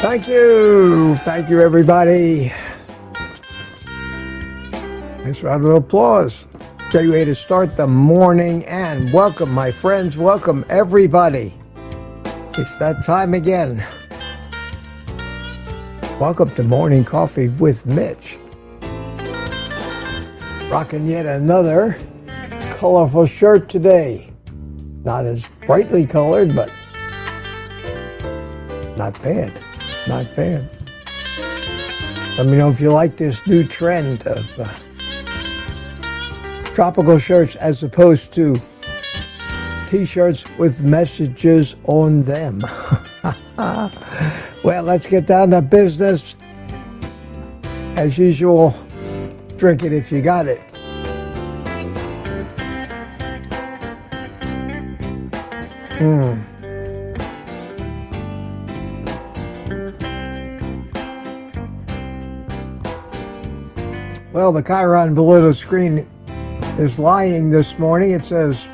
Thank you. Thank you, everybody. Nice round of applause. Great way to start the morning. And welcome, my friends. Welcome, everybody. It's that time again. Welcome to Morning Coffee with Mitch. Rocking yet another colorful shirt today. Not as brightly colored, but not bad. Not bad. Let me know if you like this new trend of tropical shirts as opposed to t-shirts with messages on them. Well, let's get down to business. As usual, drink it if you got it. Well, the Chiron below the screen is lying this morning. It says,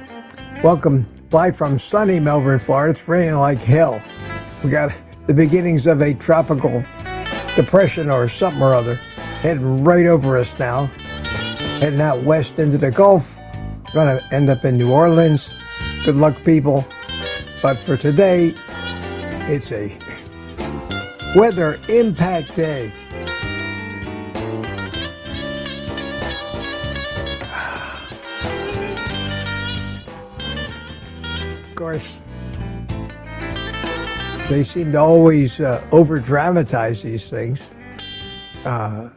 welcome, live from sunny Melbourne, Florida. It's raining like hell. We got the beginnings of a tropical depression or something or other heading right over us now. Heading out west into the Gulf. Going to end up in New Orleans. Good luck, people. But for today, it's a weather impact day. Of course, they seem to always over-dramatize these things. I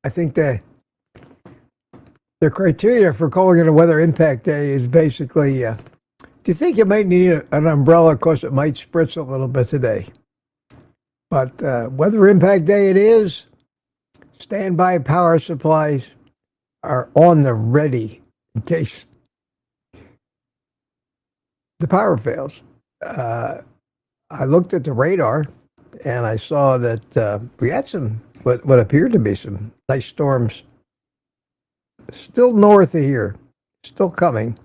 think that the criteria for calling it a weather impact day is basically, do you think you might need an umbrella? Of course, it might spritz a little bit today. But weather impact day it is. Standby power supplies are on the ready in case the power fails. I looked at the radar and I saw that we had some what appeared to be some nice storms still north of here, still coming.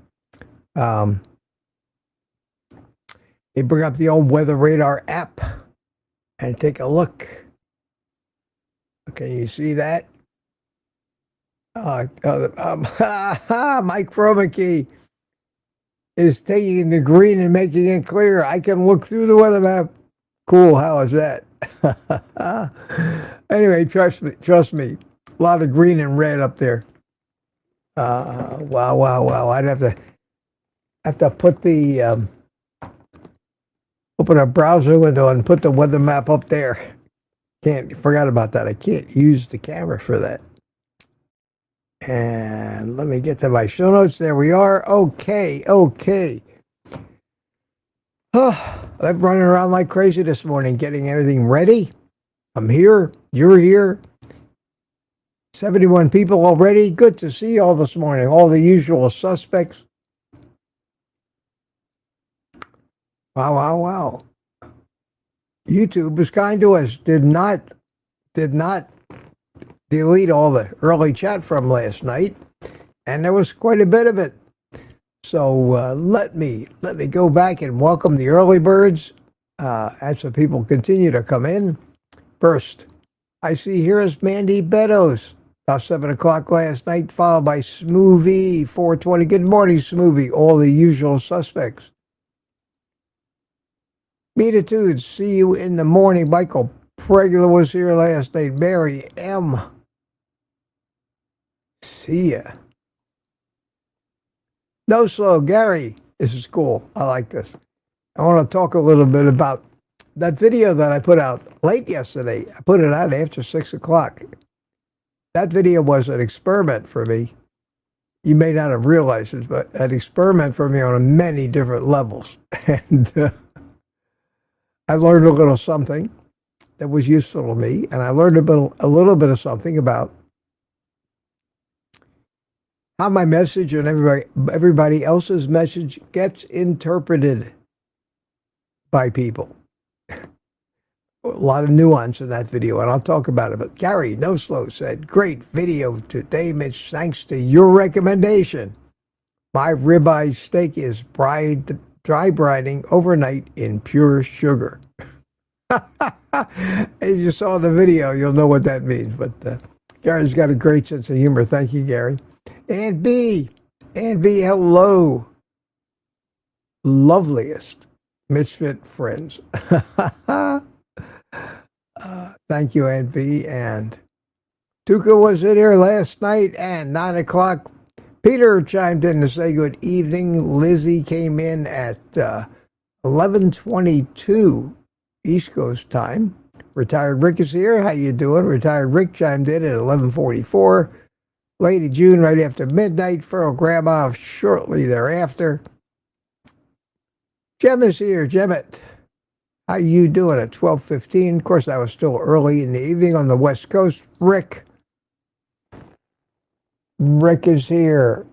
You bring up the old weather radar app and take a look. Okay, you see that? My chroma key is taking the green and making it clear. I can look through the weather map. Cool, how is that? Anyway, trust me. A lot of green and red up there. Wow. I'd have to put the open a browser window and put the weather map up there. Forgot about that. I can't use the camera for that. And let me get to my show notes. There we are. Okay. I'm running around like crazy this morning, getting everything ready. I'm here. You're here. 71 people already. Good to see you all this morning. All the usual suspects. Wow. YouTube was kind to us. Did not delete all the early chat from last night, and there was quite a bit of it. So let me go back and welcome the early birds as the people continue to come in. First, I see here is Mandy Beddoes, about 7 o'clock last night, followed by Smoothie 420. Good morning, Smoothie. All the usual suspects. Beatitudes, see you in the morning. Michael Pregula was here last night. Mary M. See ya. No slow, Gary. This is cool. I like this. I want to talk a little bit about that video that I put out late yesterday. I put it out after 6 o'clock. That video was an experiment for me. You may not have realized it, but an experiment for me on many different levels. And I learned a little something that was useful to me, and I learned a little bit of something about how my message and everybody else's message gets interpreted by people. A lot of nuance in that video, and I'll talk about it. But Gary No Slow said, great video today, Mitch, thanks to your recommendation. My ribeye steak is dry brining overnight in pure sugar. If you saw the video, you'll know what that means. But Gary's got a great sense of humor. Thank you, Gary. And B, hello. Loveliest misfit friends. Thank you, Aunt B. And Tuka was in here last night at 9 o'clock. Peter chimed in to say good evening. Lizzie came in at 11:22 East Coast time. Retired Rick is here. How you doing? Retired Rick chimed in at 11:44. Lady June right after midnight. Feral Grandma shortly thereafter. Jem is here. Jemmet, how you doing at 12:15? Of course, that was still early in the evening on the West Coast. Rick is here.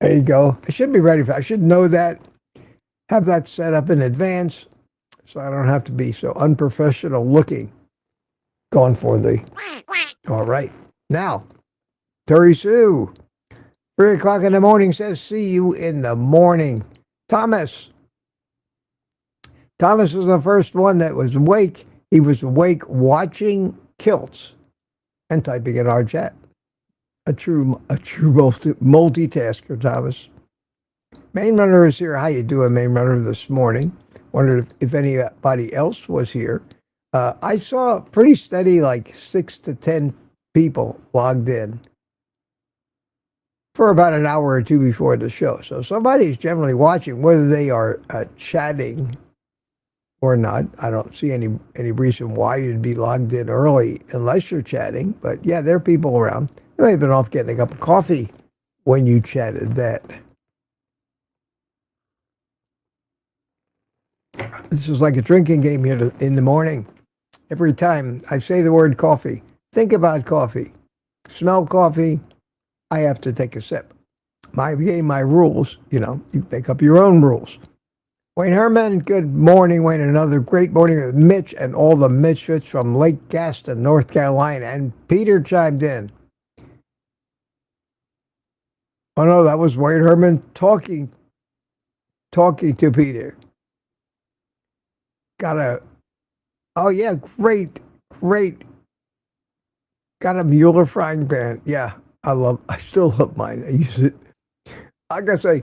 There you go. I should be ready for. I should know that. Have that set up in advance, so I don't have to be so unprofessional looking. Going for the. All right. Now, Terry Sue, 3 o'clock in the morning says, see you in the morning. Thomas was the first one that was awake. He was awake watching kilts and typing in our chat. A true multitasker, Thomas. Main Runner is here. How you doing, Main Runner, this morning? Wondered if anybody else was here. I saw pretty steady, like 6 to 10 people logged in for about an hour or two before the show. So somebody's generally watching, whether they are chatting or not. I don't see any reason why you'd be logged in early unless you're chatting. But yeah, there are people around. You may have been off getting a cup of coffee when you chatted that. This is like a drinking game here in the morning. Every time I say the word coffee, think about coffee, smell coffee, I have to take a sip. My game, my rules, you make up your own rules. Wayne Herman, good morning, Wayne. Another great morning with Mitch and all the Mitchfits from Lake Gaston, North Carolina. And Peter chimed in. Oh no, that was Wayne Herman talking to Peter. Oh yeah, great. Got a Mueller frying pan. Yeah, I still love mine. I use it. I gotta say,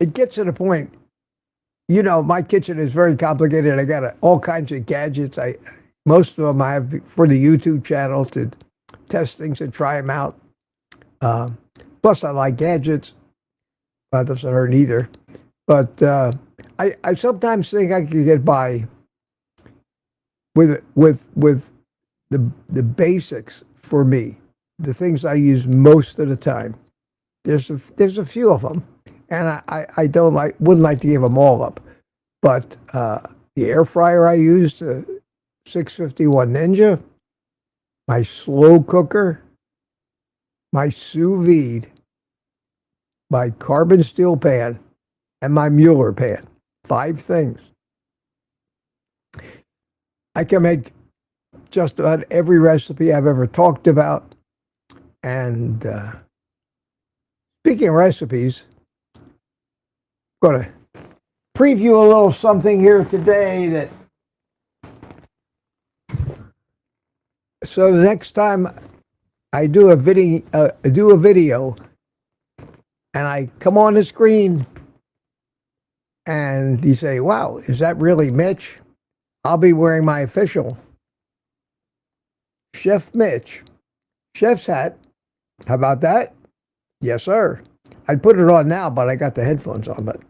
it gets to the point, my kitchen is very complicated. I got all kinds of gadgets. Most of them I have for the YouTube channel to test things and try them out. Plus I like gadgets. That doesn't hurt either. But I sometimes think I could get by with the basics for me, the things I use most of the time. There's a few of them, and I wouldn't like to give them all up. But the air fryer I use, the 651 Ninja, my slow cooker, my sous vide, my carbon steel pan, and my Mueller pan. 5 things. I can make just about every recipe I've ever talked about. And speaking of recipes, I'm going to preview a little something here today so the next time I do a video and I come on the screen and you say, wow, is that really Mitch? I'll be wearing my official Chef Mitch chef's hat. How about that? Yes, sir. I'd put it on now, but I got the headphones on. But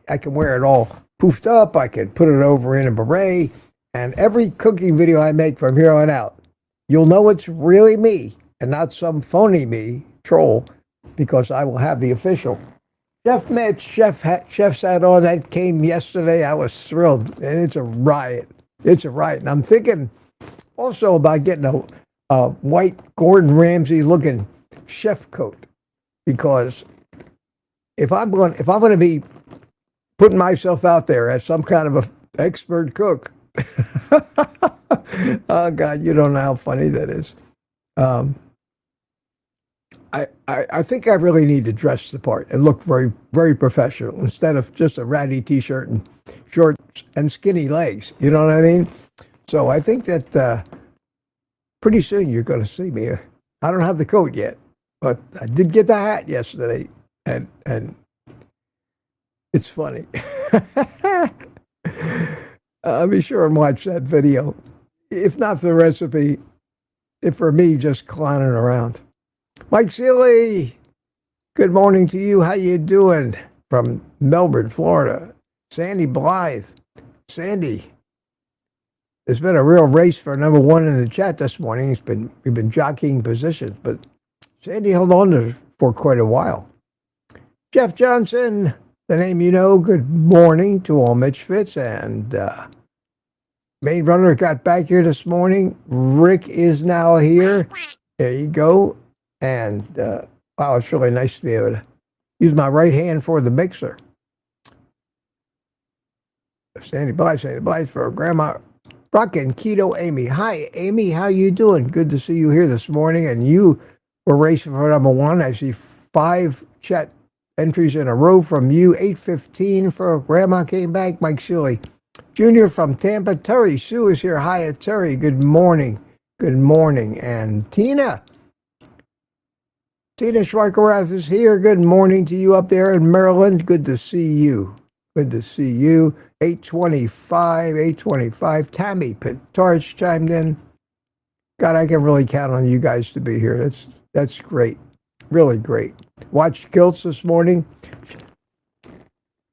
I can wear it all poofed up. I can put it over in a beret. And every cooking video I make from here on out, you'll know it's really me and not some phony me troll, because I will have the official Chef Mitch chef's hat on. That came yesterday. I was thrilled, and it's a riot. And I'm thinking also about getting a white Gordon Ramsay looking chef coat, because if I'm going to be putting myself out there as some kind of an expert cook, oh God, you don't know how funny that is. I think I really need to dress the part and look very, very professional instead of just a ratty t-shirt and shorts and skinny legs. You know what I mean? So I think that pretty soon you're going to see me. I don't have the coat yet, but I did get the hat yesterday, and it's funny. Be sure and watch that video. If not for the recipe, if for me just clowning around. Mike Seeley, good morning to you. How you doing? From Melbourne, Florida. Sandy Blythe. Sandy, it's been a real race for number one in the chat this morning. We've been jockeying positions, but Sandy held on for quite a while. Jeff Johnson, the name you know, good morning to all Mitch Fitz, and main runner got back here this morning. Rick is now here. There you go. And wow, it's really nice to be able to use my right hand for the mixer. Sandy Blythe for Grandma Rockin' Keto Amy. Hi, Amy. How you doing? Good to see you here this morning. And you were racing for number one. I see 5 chat entries in a row from you. 8:15 for Grandma came back. Mike Seeley Jr. from Tampa. Terry Sue is here. Hi, Terry. Good morning. Good morning. And Tina Schweikerath is here. Good morning to you up there in Maryland. Good to see you. Good to see you. 825. Tammy Pitarch chimed in. God, I can really count on you guys to be here. That's great. Really great. Watched Kilts this morning.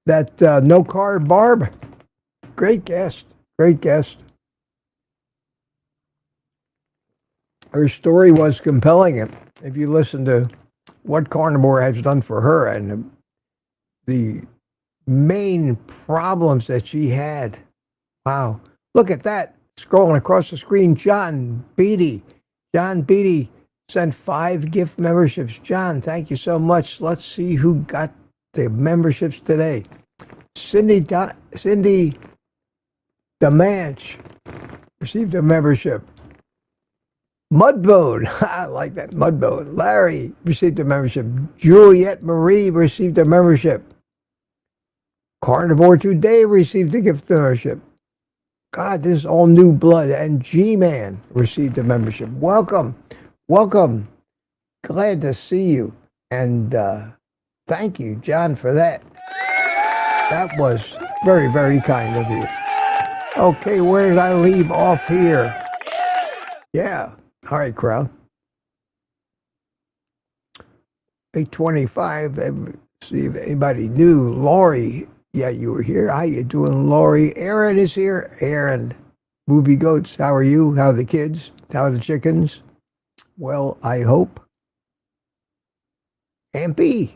That No Carb Barb. Great guest. Great guest. Her story was compelling. If you listen to what Carnivore has done for her and the main problems that she had. Wow. Look at that. Scrolling across the screen, John Beatty. John Beatty sent 5 gift memberships. John, thank you so much. Let's see who got the memberships today. Cindy DeManch received a membership. Mudbone, I like that, Mudbone. Larry received a membership. Juliet Marie received a membership. Carnivore Today received a gift membership. God, this is all new blood. And G-Man received a membership. Welcome. Welcome. Glad to see you. And thank you, John, for that. That was very, very kind of you. Okay, where did I leave off here? Yeah. All right, crowd. 8:25. See if anybody knew. Lori. Yeah, you were here. How you doing, Lori? Aaron is here. Aaron. Booby Goats, how are you? How are the kids? How are the chickens? Well, I hope. Ampy.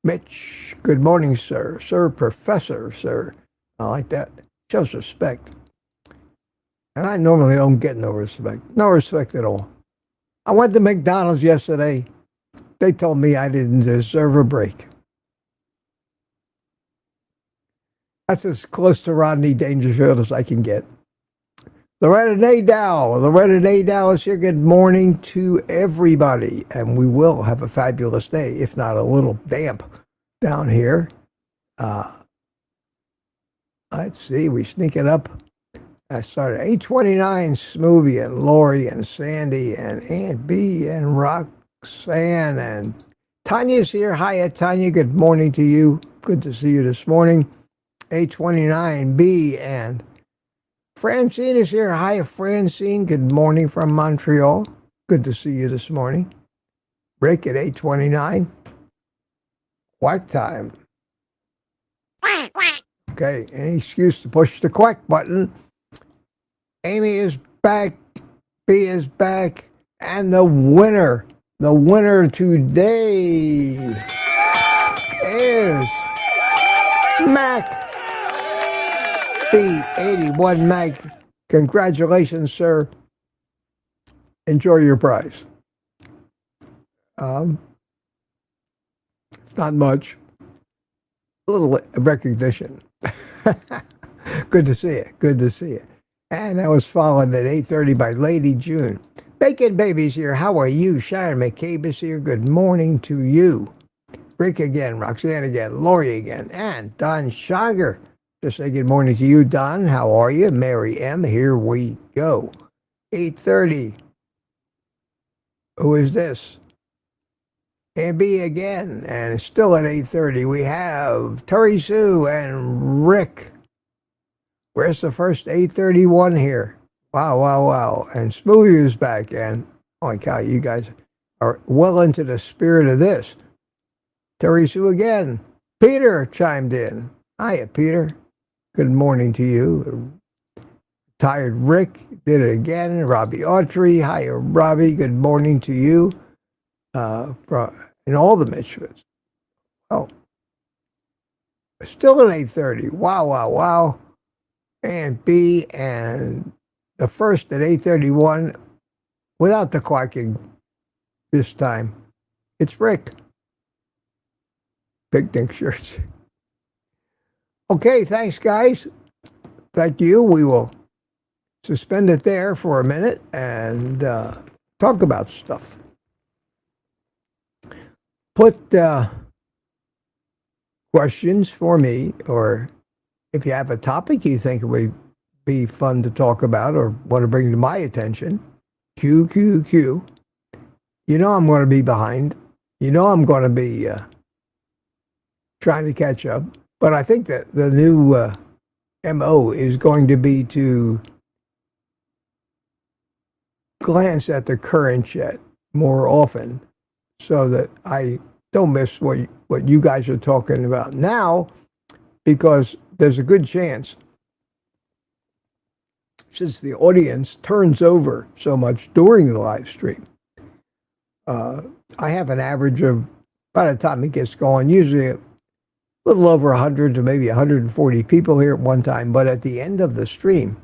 Mitch. Good morning, sir. Sir, professor, sir. I like that. Shows respect. And I normally don't get no respect. No respect at all. I went to McDonald's yesterday. They told me I didn't deserve a break. That's as close to Rodney Dangerfield as I can get. Loretta Nadow is here. Good morning to everybody. And we will have a fabulous day, if not a little damp down here. Let's see, we sneak it up. I started 8:29, Smoothie and Lori and Sandy and Aunt B and Roxanne and Tanya's here. Hi, Tanya. Good morning to you. Good to see you this morning. 8:29, B and Francine is here. Hi, Francine. Good morning from Montreal. Good to see you this morning. Rick at 8:29. Quack time. Okay, any excuse to push the quack button. Amy is back. B is back. And the winner today is Mac. B81 Mac. Congratulations, sir. Enjoy your prize. Not much. A little recognition. Good to see you. Good to see you. And that was followed at 8:30 by Lady June. Bacon Baby's here. How are you? Sharon McCabe is here. Good morning to you. Rick again, Roxanne again, Lori again, and Don Schauger. Just say good morning to you, Don. How are you? Mary M. Here we go. 8:30. Who is this? AB again, and still at 8:30. We have Terry Sue and Rick. Where's the first 8:31 here? Wow, wow, wow. And Smoothie's back, and oh my God, you guys are well into the spirit of this. Terry Sue again. Peter chimed in. Hiya, Peter. Good morning to you. Tired Rick did it again. Robbie Autry. Hiya, Robbie. Good morning to you. In all the Mitchmans. Oh. Still at 8:30. Wow, wow, wow. And B and the first at 8:31 without the quacking this time. It's Rick. Picnic shirts. Okay, thanks, guys. Thank you. We will suspend it there for a minute and talk about stuff. Put questions for me, or if you have a topic you think would be fun to talk about or want to bring to my attention, Q. You know I'm going to be behind. You know I'm going to be trying to catch up. But I think that the new MO is going to be to glance at the current chat more often so that I don't miss what you guys are talking about now, because there's a good chance, since the audience turns over so much during the live stream, I have an average of, by the time it gets going, usually a little over 100 to maybe 140 people here at one time. But at the end of the stream,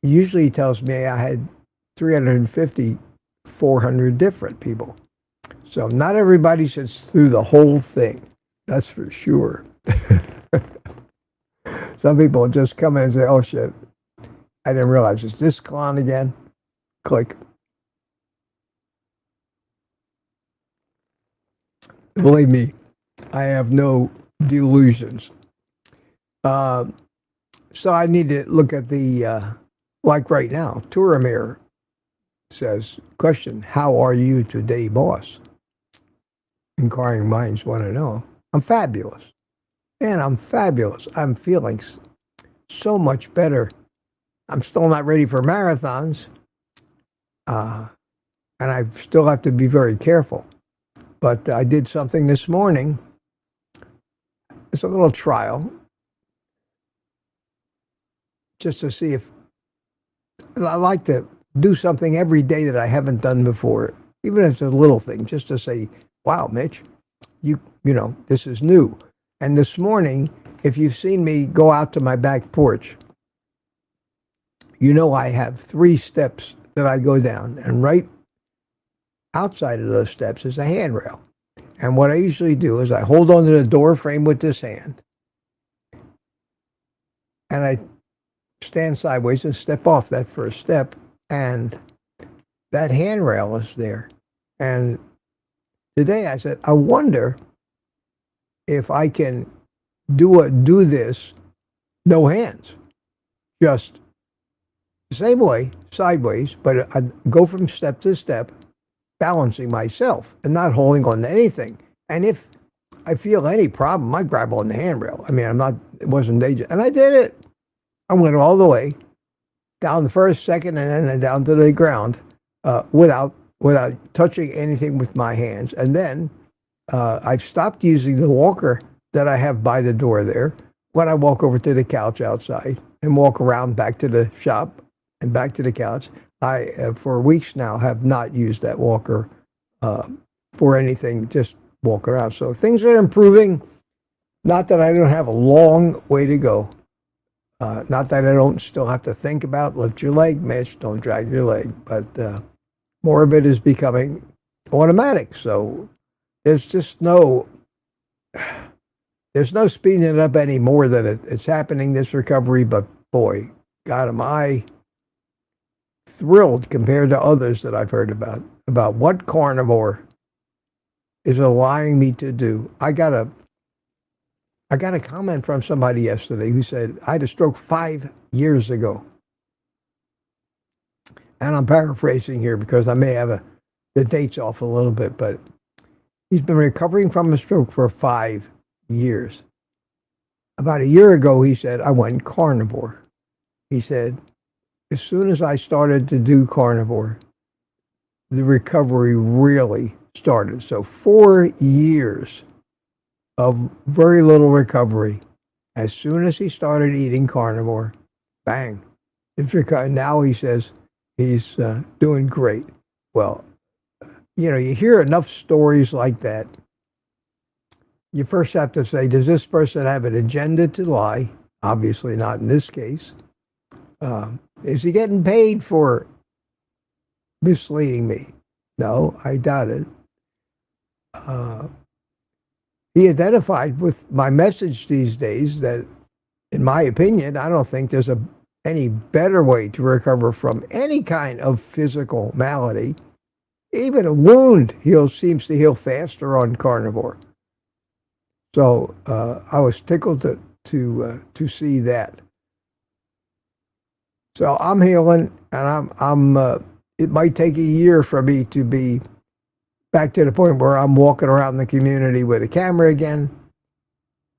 it usually tells me I had 350, 400 different people. So not everybody sits through the whole thing. That's for sure. Some people just come in and say, oh shit, I didn't realize, is this clown again? Click. Believe me, I have no delusions. So I need to look at the, like right now, Turamir says, question, how are you today, boss? Inquiring minds want to know. I'm fabulous. Man, I'm fabulous. I'm feeling so much better. I'm still not ready for marathons. And I still have to be very careful. But I did something this morning. It's a little trial. Just to see if I like to do something every day that I haven't done before. Even if it's a little thing, just to say, wow, Mitch, you know, this is new. And this morning, if you've seen me go out to my back porch, you know I have 3 steps that I go down. And right outside of those steps is a handrail. And what I usually do is I hold onto the door frame with this hand. And I stand sideways and step off that first step. And that handrail is there. And today I said, I wonder if I can do this no hands, just the same way, sideways, but I go from step to step, balancing myself and not holding on to anything. And if I feel any problem, I grab on the handrail. I mean, it wasn't dangerous. And I did it. I went all the way down the first, second, and then down to the ground without touching anything with my hands. And then I've stopped using the walker that I have by the door there when I walk over to the couch outside and walk around back to the shop and back to the couch. I, for weeks now, have not used that walker for anything, just walk around. So things are improving. Not that I don't have a long way to go. Not that I don't still have to think about lift your leg, Mitch, don't drag your leg. But more of it is becoming automatic. So there's just there's no speeding it up any more than it's happening, this recovery. But boy, God, am I thrilled compared to others that I've heard about what carnivore is allowing me to do. I got a comment from somebody yesterday who said, I had a stroke 5 years ago. And I'm paraphrasing here because I may have the dates off a little bit, but he's been recovering from a stroke for 5 years. About a year ago, he said, I went carnivore. He said, as soon as I started to do carnivore, the recovery really started. So 4 years of very little recovery. As soon as he started eating carnivore, bang. Now he says he's doing great. Well, you hear enough stories like that. You first have to say, does this person have an agenda to lie? Obviously not in this case. Is he getting paid for misleading me? No, I doubt it. He identified with my message these days that, in my opinion, I don't think there's any better way to recover from any kind of physical malady. Even a wound seems to heal faster on carnivore. So I was tickled to see that. So I'm healing, and it might take a year for me to be back to the point where I'm walking around the community with a camera again.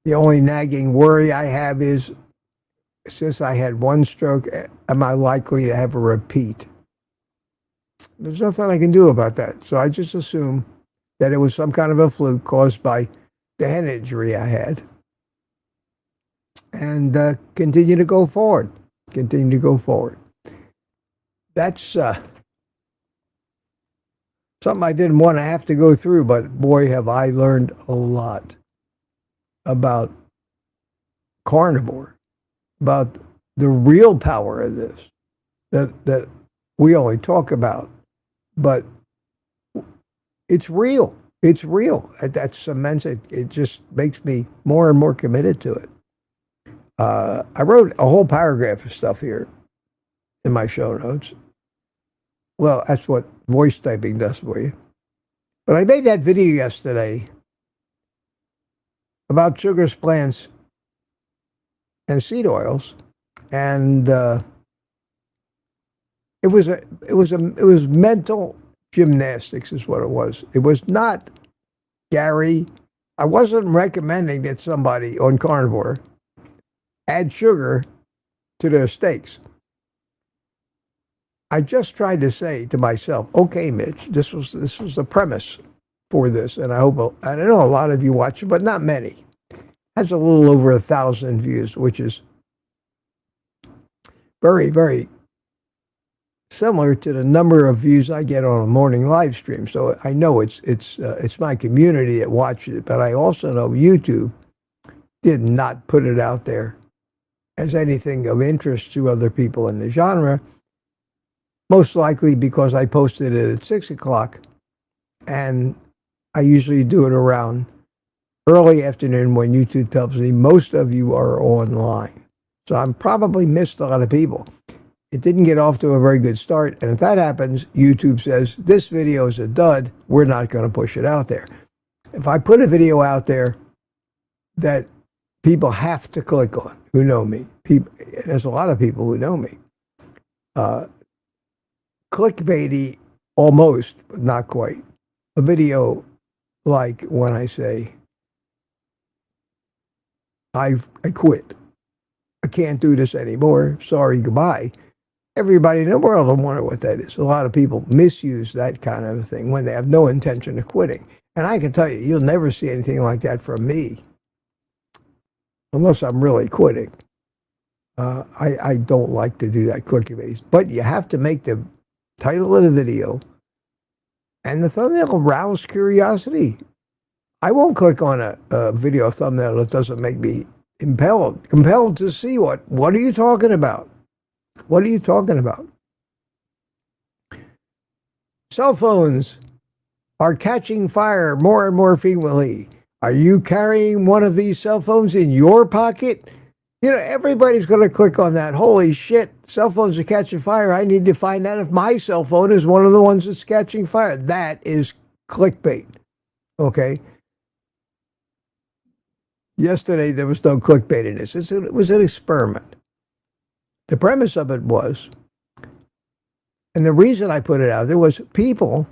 The only nagging worry I have is, since I had one stroke, am I likely to have a repeat? There's nothing I can do about that. So I just assume that it was some kind of a fluke caused by the head injury I had. And continue to go forward. Continue to go forward. That's something I didn't want to have to go through, but boy, have I learned a lot about carnivore, about the real power of this that we only talk about, but it's real. It's real. That cements it. It just makes me more and more committed to it. I wrote a whole paragraph of stuff here in my show notes. Well, that's what voice typing does for you. But I made that video yesterday about sugars, plants, and seed oils, and it was mental gymnastics, is what it was. It was not, Gary. I wasn't recommending that somebody on carnivore add sugar to their steaks. I just tried to say to myself, okay, Mitch, this was the premise for this, and I know a lot of you watch it, but not many. It has a little over 1,000 views, which is very, very similar to the number of views I get on a morning live stream. So I know it's my community that watches it, but I also know YouTube did not put it out there as anything of interest to other people in the genre, most likely because I posted it at 6 o'clock, and I usually do it around early afternoon when YouTube tells me most of you are online. So I'm probably missed a lot of people. It didn't get off to a very good start, and if that happens, YouTube says, this video is a dud, we're not going to push it out there. If I put a video out there that people have to click on, who know me, there's a lot of people who know me, clickbaity almost, but not quite. A video like when I say, I quit. I can't do this anymore. Sorry, goodbye. Everybody in the world will wonder what that is. A lot of people misuse that kind of thing when they have no intention of quitting. And I can tell you, you'll never see anything like that from me, unless I'm really quitting. I don't like to do that clickbait. But you have to make the title of the video and the thumbnail arouse curiosity. I won't click on a video thumbnail that doesn't make me compelled to see what are you talking about? What are you talking about? Cell phones are catching fire more and more frequently. Are you carrying one of these cell phones in your pocket? You know, everybody's going to click on that. Holy shit, cell phones are catching fire. I need to find out if my cell phone is one of the ones that's catching fire. That is clickbait. Okay? Yesterday, there was no clickbait in this. It was an experiment. The premise of it was, and the reason I put it out there was people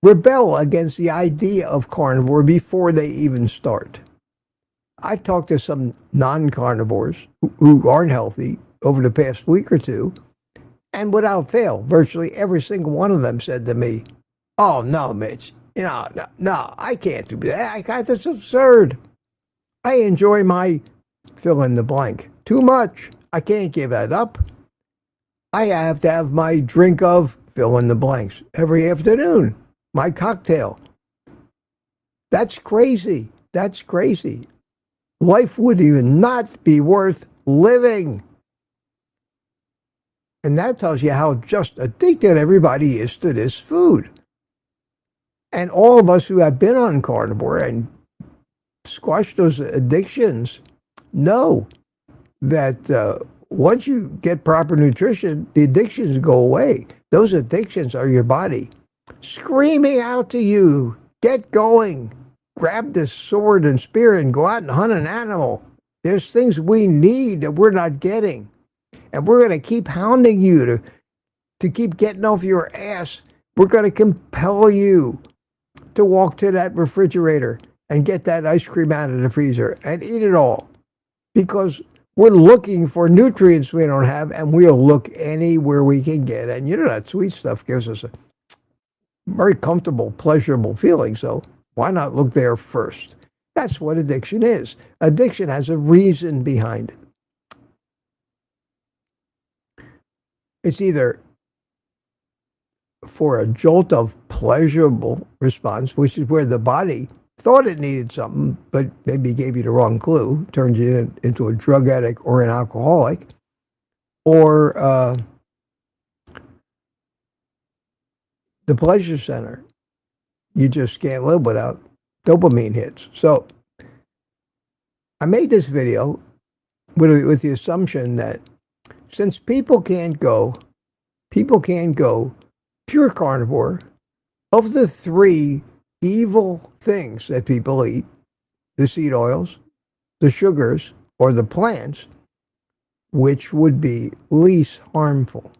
rebel against the idea of carnivore before they even start. I've talked to some non-carnivores who aren't healthy over the past week or two, and without fail, virtually every single one of them said to me, "Oh, no, Mitch, no, I can't do that. That's absurd. I enjoy my fill in the blank too much. I can't give that up. I have to have my drink of fill in the blanks every afternoon, my cocktail. That's crazy. That's crazy. Life would even not be worth living." And that tells you how just addicted everybody is to this food. And all of us who have been on carnivore and squashed those addictions know that once you get proper nutrition, the addictions go away. Those addictions are your body screaming out to you, get going. Grab this sword and spear and go out and hunt an animal. There's things we need that we're not getting. And we're going to keep hounding you to keep getting off your ass. We're going to compel you to walk to that refrigerator and get that ice cream out of the freezer and eat it all. Because we're looking for nutrients we don't have, and we'll look anywhere we can get. And you know that sweet stuff gives us a very comfortable, pleasurable feeling. So why not look there first? That's what addiction is. Addiction has a reason behind it. It's either for a jolt of pleasurable response, which is where the body thought it needed something, but maybe gave you the wrong clue, turned you into a drug addict or an alcoholic, or the pleasure center. You just can't live without dopamine hits. So I made this video with the assumption that since people can't go pure carnivore, of the three evil things that people eat, the seed oils, the sugars, or the plants, which would be least harmful?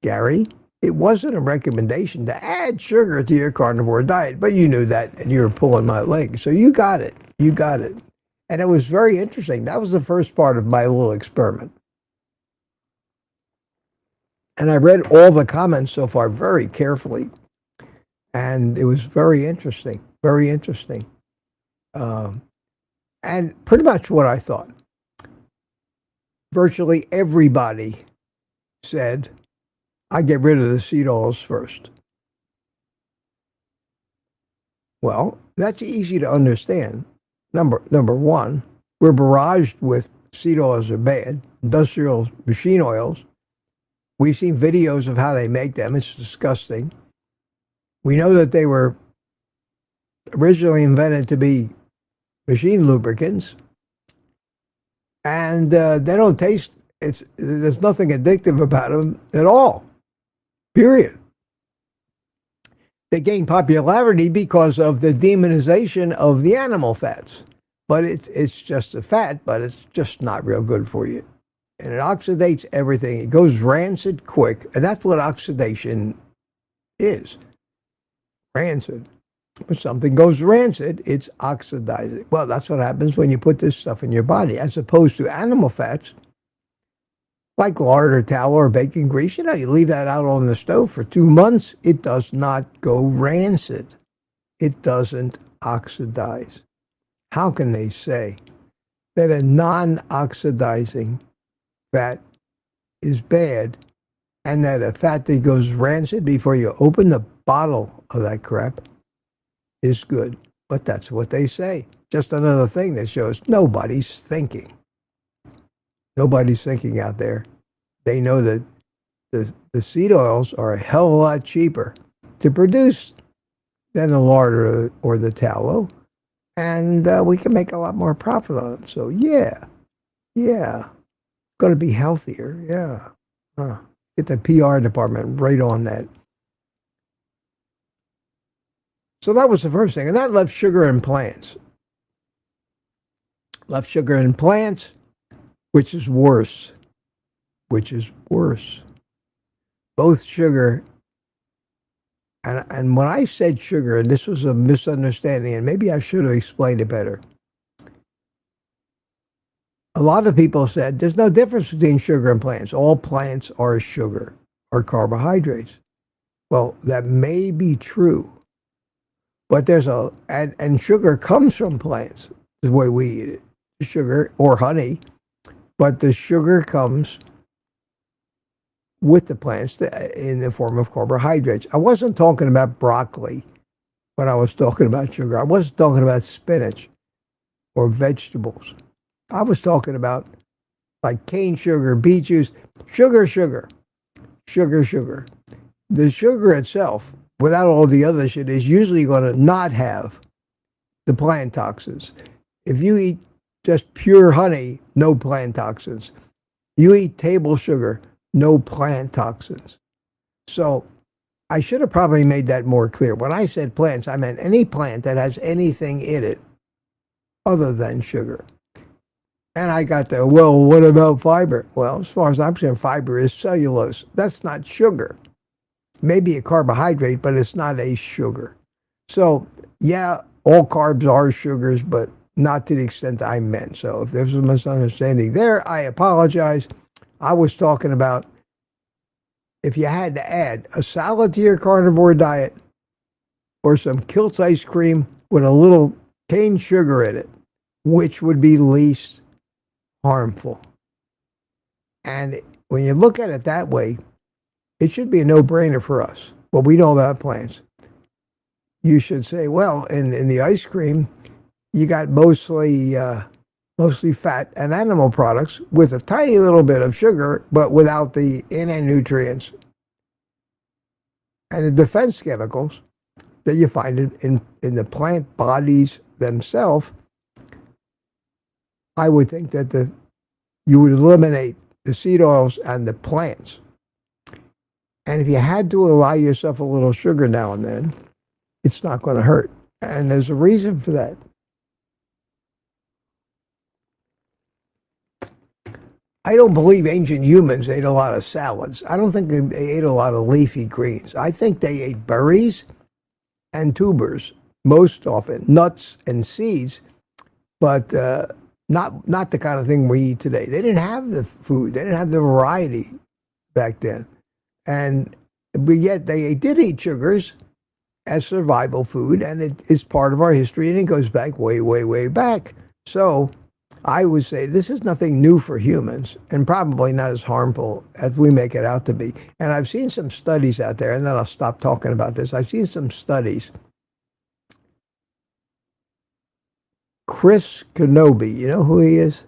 Gary, it wasn't a recommendation to add sugar to your carnivore diet, but you knew that and you were pulling my leg. So you got it. You got it. And it was very interesting. That was the first part of my little experiment. And I read all the comments so far very carefully. And it was very interesting. Very interesting. And pretty much what I thought. Virtually everybody said, I get rid of the seed oils first. Well, that's easy to understand. Number one, we're barraged with seed oils are bad, industrial machine oils. We've seen videos of how they make them. It's disgusting. We know that they were originally invented to be machine lubricants, and they don't taste. There's nothing addictive about them at all. Period. They gain popularity because of the demonization of the animal fats. But it's just a fat, but it's just not real good for you. And it oxidates everything. It goes rancid quick. And that's what oxidation is. Rancid. When something goes rancid, it's oxidizing. Well, that's what happens when you put this stuff in your body, as opposed to animal fats, like lard or tallow or bacon grease. You know, you leave that out on the stove for 2 months, it does not go rancid. It doesn't oxidize. How can they say that a non-oxidizing fat is bad and that a fat that goes rancid before you open the bottle of that crap is good? But that's what they say. Just another thing that shows nobody's thinking. Nobody's thinking out there. They know that the seed oils are a hell of a lot cheaper to produce than the lard or the tallow. And we can make a lot more profit on it. So, yeah, Yeah, going to be healthier. Yeah. Get the PR department right on that. So that was the first thing. And that left sugar and plants. Left sugar and plants, which is worse. Which is worse. Both sugar and when I said sugar, and this was a misunderstanding, and maybe I should have explained it better. A lot of people said there's no difference between sugar and plants. All plants are sugar, are carbohydrates. Well, that may be true, but there's and sugar comes from plants, the way we eat it, sugar or honey, but the sugar comes with the plants in the form of carbohydrates. I wasn't talking about broccoli when I was talking about sugar. I wasn't talking about spinach or vegetables. I was talking about like cane sugar, beet juice, sugar. The sugar itself, without all the other shit, is usually going to not have the plant toxins. If you eat just pure honey, no plant toxins. You eat table sugar, no plant toxins. So I should have probably made that more clear. When I said plants, I meant any plant that has anything in it other than sugar. And I got the, well, what about fiber? Well, as far as I'm concerned, fiber is cellulose. That's not sugar. Maybe a carbohydrate, but it's not a sugar. So, yeah, all carbs are sugars, but not to the extent I meant. So if there's a misunderstanding there, I apologize. I was talking about if you had to add a salad to your carnivore diet or some Kilt's ice cream with a little cane sugar in it, which would be least harmful. And when you look at it that way, it should be a no-brainer for us. What we know about plants. You should say, well, in the ice cream, you got mostly fat and animal products with a tiny little bit of sugar, but without the inner nutrients and the defense chemicals that you find in the plant bodies themselves. I would think that you would eliminate the seed oils and the plants. And if you had to allow yourself a little sugar now and then, it's not going to hurt. And there's a reason for that. I don't believe ancient humans ate a lot of salads. I don't think they ate a lot of leafy greens. I think they ate berries and tubers most often, nuts and seeds, but not the kind of thing we eat today. They didn't have the food. They didn't have the variety back then. But yet they did eat sugars as survival food, and it is part of our history, and it goes back way, way, way back. So I would say this is nothing new for humans, and probably not as harmful as we make it out to be. And I've seen some studies out there, and then I'll stop talking about this. I've seen some studies. Chris Kenobi, you know who he is?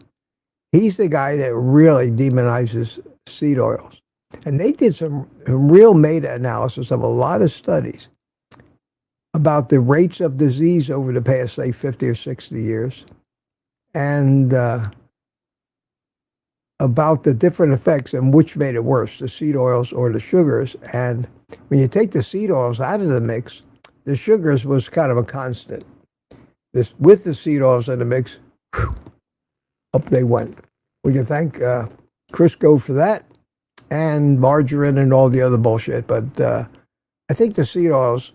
He's the guy that really demonizes seed oils. And they did some real meta-analysis of a lot of studies about the rates of disease over the past, say, 50 or 60 years, and about the different effects and which made it worse, the seed oils or the sugars. And when you take the seed oils out of the mix, the sugars was kind of a constant. With the seed oils in the mix, up they went. We can thank Crisco for that, and margarine and all the other bullshit. But I think the seed oils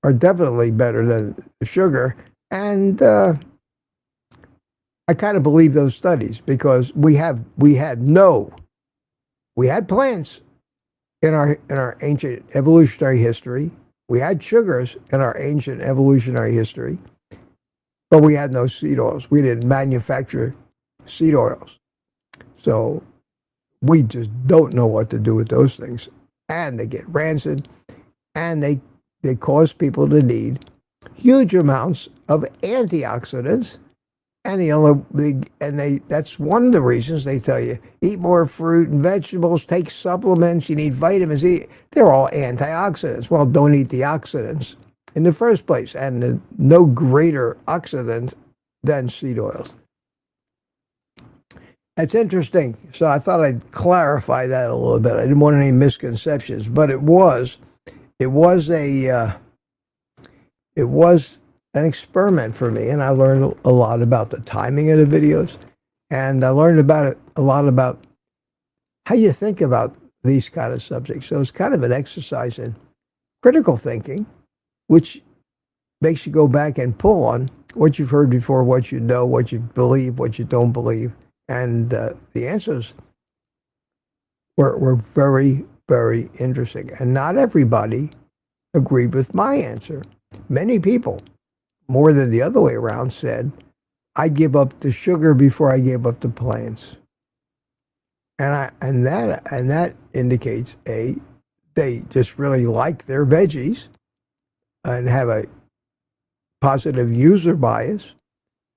are definitely better than the sugar. And I kind of believe those studies because we had plants in our ancient evolutionary history. We had sugars in our ancient evolutionary history, but we had no seed oils. We didn't manufacture seed oils. So we just don't know what to do with those things. And they get rancid, and they cause people to need huge amounts of antioxidants. And that's one of the reasons they tell you, eat more fruit and vegetables, take supplements, you need vitamins E. They're all antioxidants. Well, don't eat the oxidants in the first place. And no greater oxidant than seed oils. It's interesting. So I thought I'd clarify that a little bit. I didn't want any misconceptions, but it was an experiment for me, and I learned a lot about the timing of the videos, and I learned a lot about how you think about these kind of subjects. So it's kind of an exercise in critical thinking, which makes you go back and pull on what you've heard before, what you know, what you believe, what you don't believe. And the answers were very, very interesting. And not everybody agreed with my answer. Many people, more than the other way around, said, I give up the sugar before I give up the plants. And that indicates they just really like their veggies and have a positive user bias,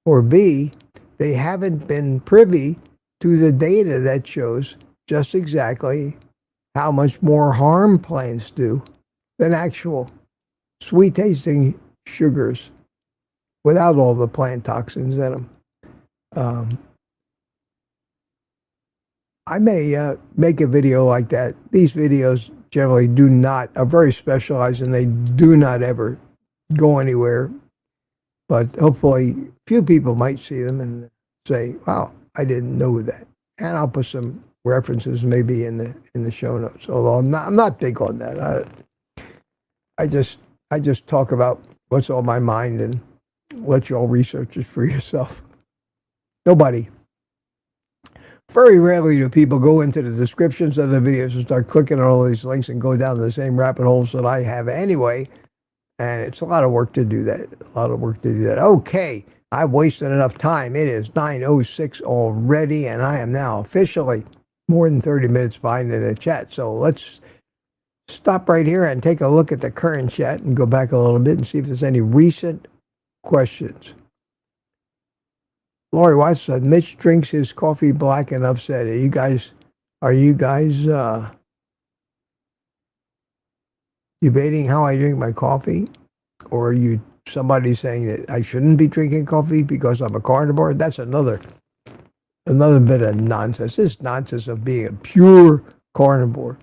or B, they haven't been privy to the data that shows just exactly how much more harm plants do than actual sweet tasting sugars without all the plant toxins in them. I may make a video like that. These videos generally are very specialized, and they do not ever go anywhere. But hopefully, a few people might see them and say, "Wow, I didn't know that." And I'll put some references maybe in the show notes. Although I'm not big on that. I just talk about what's on my mind and let you all research it for yourself. Very rarely do people go into the descriptions of the videos and start clicking on all these links and go down the same rabbit holes that I have anyway. And it's a lot of work to do that. Okay, I've wasted enough time. It is 9:06 already, and I am now officially more than 30 minutes behind in the chat. So let's stop right here and take a look at the current chat and go back a little bit and see if there's any recent questions. Lori Watts said, Mitch drinks his coffee black and upset. Are you guys debating how I drink my coffee? Or are you somebody saying that I shouldn't be drinking coffee because I'm a carnivore? That's another bit of nonsense. This nonsense of being a pure carnivore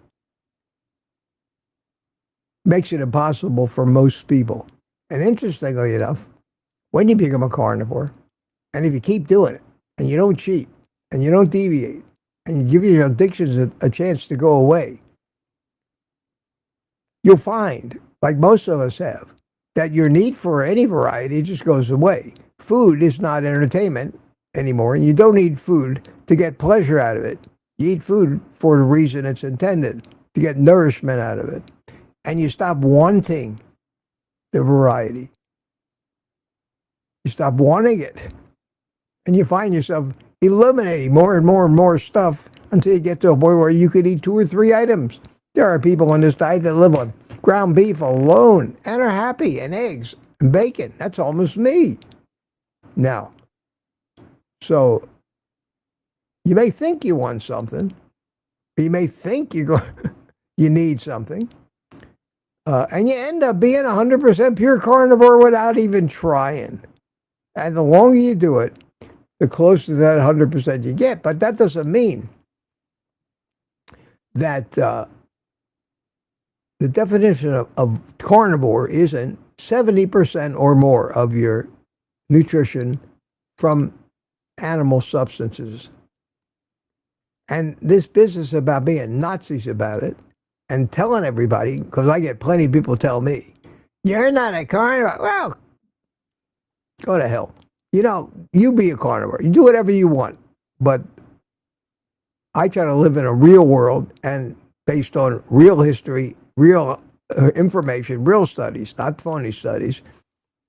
makes it impossible for most people. And interestingly enough, when you become a carnivore, and if you keep doing it, and you don't cheat, and you don't deviate, and you give your addictions a chance to go away, you'll find, like most of us have, that your need for any variety just goes away. Food is not entertainment anymore, and you don't need food to get pleasure out of it. You eat food for the reason it's intended, to get nourishment out of it. And you stop wanting the variety. You stop wanting it. And you find yourself eliminating more and more and more stuff until you get to a point where you could eat 2 or 3 items. There are people on this diet that live on ground beef alone and are happy, and eggs and bacon. That's almost me. Now, so you may think you want something. You may think you need something. And you end up being 100% pure carnivore without even trying. And the longer you do it, the closer to that 100% you get. But that doesn't mean that the definition of carnivore isn't 70% or more of your nutrition from animal substances. And this business about being Nazis about it and telling everybody, because I get plenty of people tell me, you're not a carnivore. Well, go to hell. You be a carnivore. You do whatever you want. But I try to live in a real world and based on real history, real information, real studies, not phony studies.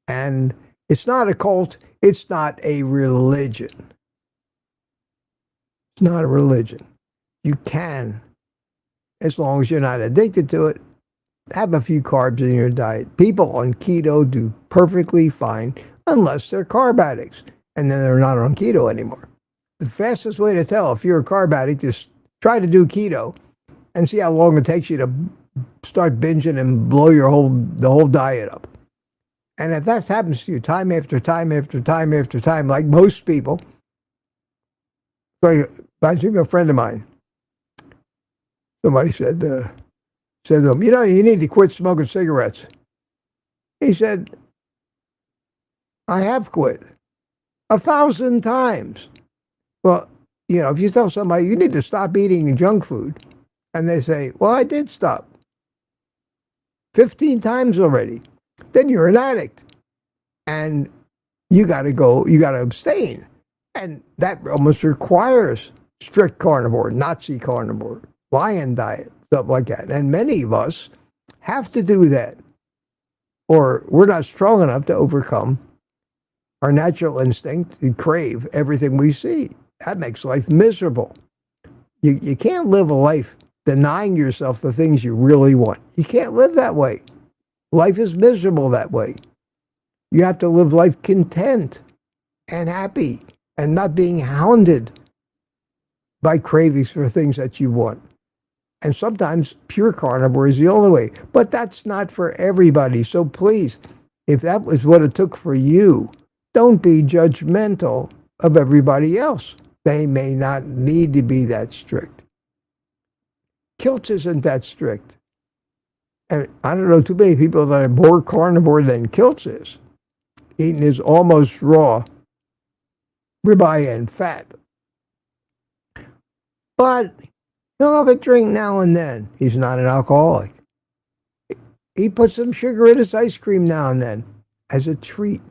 And it's not a cult. It's not a religion. It's not a religion. You can, as long as you're not addicted to it, have a few carbs in your diet. People on keto do perfectly fine unless they're carb addicts, and then they're not on keto anymore. The fastest way to tell if you're a carb addict is try to do keto and see how long it takes you to start binging and blow the whole diet up. And if that happens to you time after time after time after time, like most people, So I think a friend of mine, somebody said to him, you know, you need to quit smoking cigarettes. He said, I have quit 1,000 times. Well, you know, if you tell somebody you need to stop eating junk food, and they say, well, I did stop 15 times already, then you're an addict. And you got to abstain. And that almost requires strict carnivore, Nazi carnivore, lion diet, stuff like that. And many of us have to do that, or we're not strong enough to overcome our natural instinct to crave everything we see. That makes life miserable. You can't live a life denying yourself the things you really want. You can't live that way. Life is miserable that way. You have to live life content and happy and not being hounded by cravings for things that you want. And sometimes pure carnivore is the only way. But that's not for everybody. So please, if that was what it took for you, don't be judgmental of everybody else. They may not need to be that strict. Kiltz isn't that strict. And I don't know too many people that are more carnivore than Kiltz is. Eating his almost raw ribeye and fat. But he'll have a drink now and then. He's not an alcoholic. He puts some sugar in his ice cream now and then as a treat.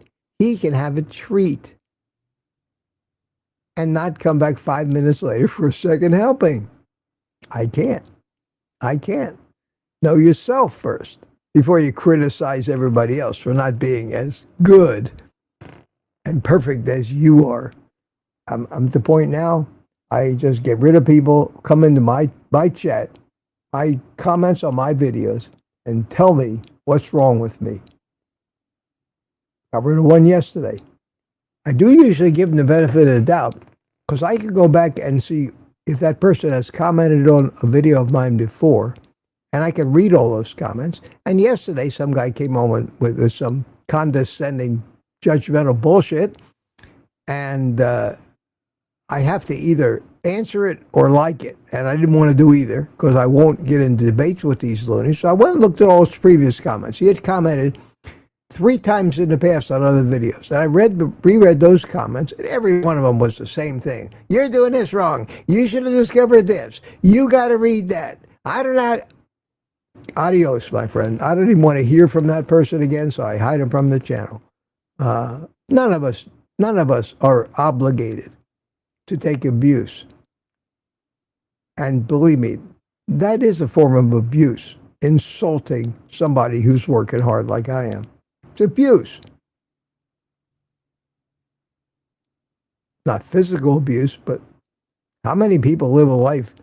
He can have a treat and not come back 5 minutes later for a second helping. I can't. Know yourself first before you criticize everybody else for not being as good and perfect as you are. I'm at the point now, I just get rid of people, come into my chat, my comments on my videos, and tell me what's wrong with me. I got rid of one yesterday. I do usually give them the benefit of the doubt because I can go back and see if that person has commented on a video of mine before, and I can read all those comments. And yesterday, some guy came on with some condescending, judgmental bullshit, and I have to either answer it or like it. And I didn't want to do either because I won't get into debates with these loonies. So I went and looked at all his previous comments. He had commented 3 times in the past on other videos. And I reread those comments, and every one of them was the same thing. You're doing this wrong. You should have discovered this. You got to read that. I don't know. Adios, my friend. I don't even want to hear from that person again, so I hide him from the channel. None of us are obligated to take abuse. And believe me, that is a form of abuse, insulting somebody who's working hard like I am. It's abuse. Not physical abuse, but how many people live a life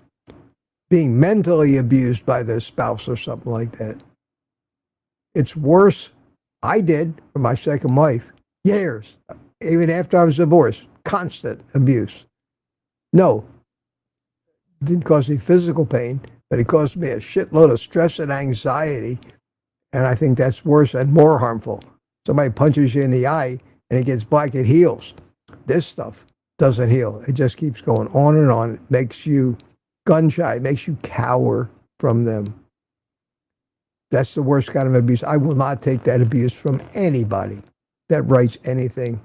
being mentally abused by their spouse or something like that? It's worse. I did for my second wife. Years. Even after I was divorced. Constant abuse. No. It didn't cause me physical pain, but it caused me a shitload of stress and anxiety. And I think that's worse and more harmful. Somebody punches you in the eye and it gets black, it heals. This stuff doesn't heal. It just keeps going on and on. It makes you gun shy. It makes you cower from them. That's the worst kind of abuse. I will not take that abuse from anybody that writes anything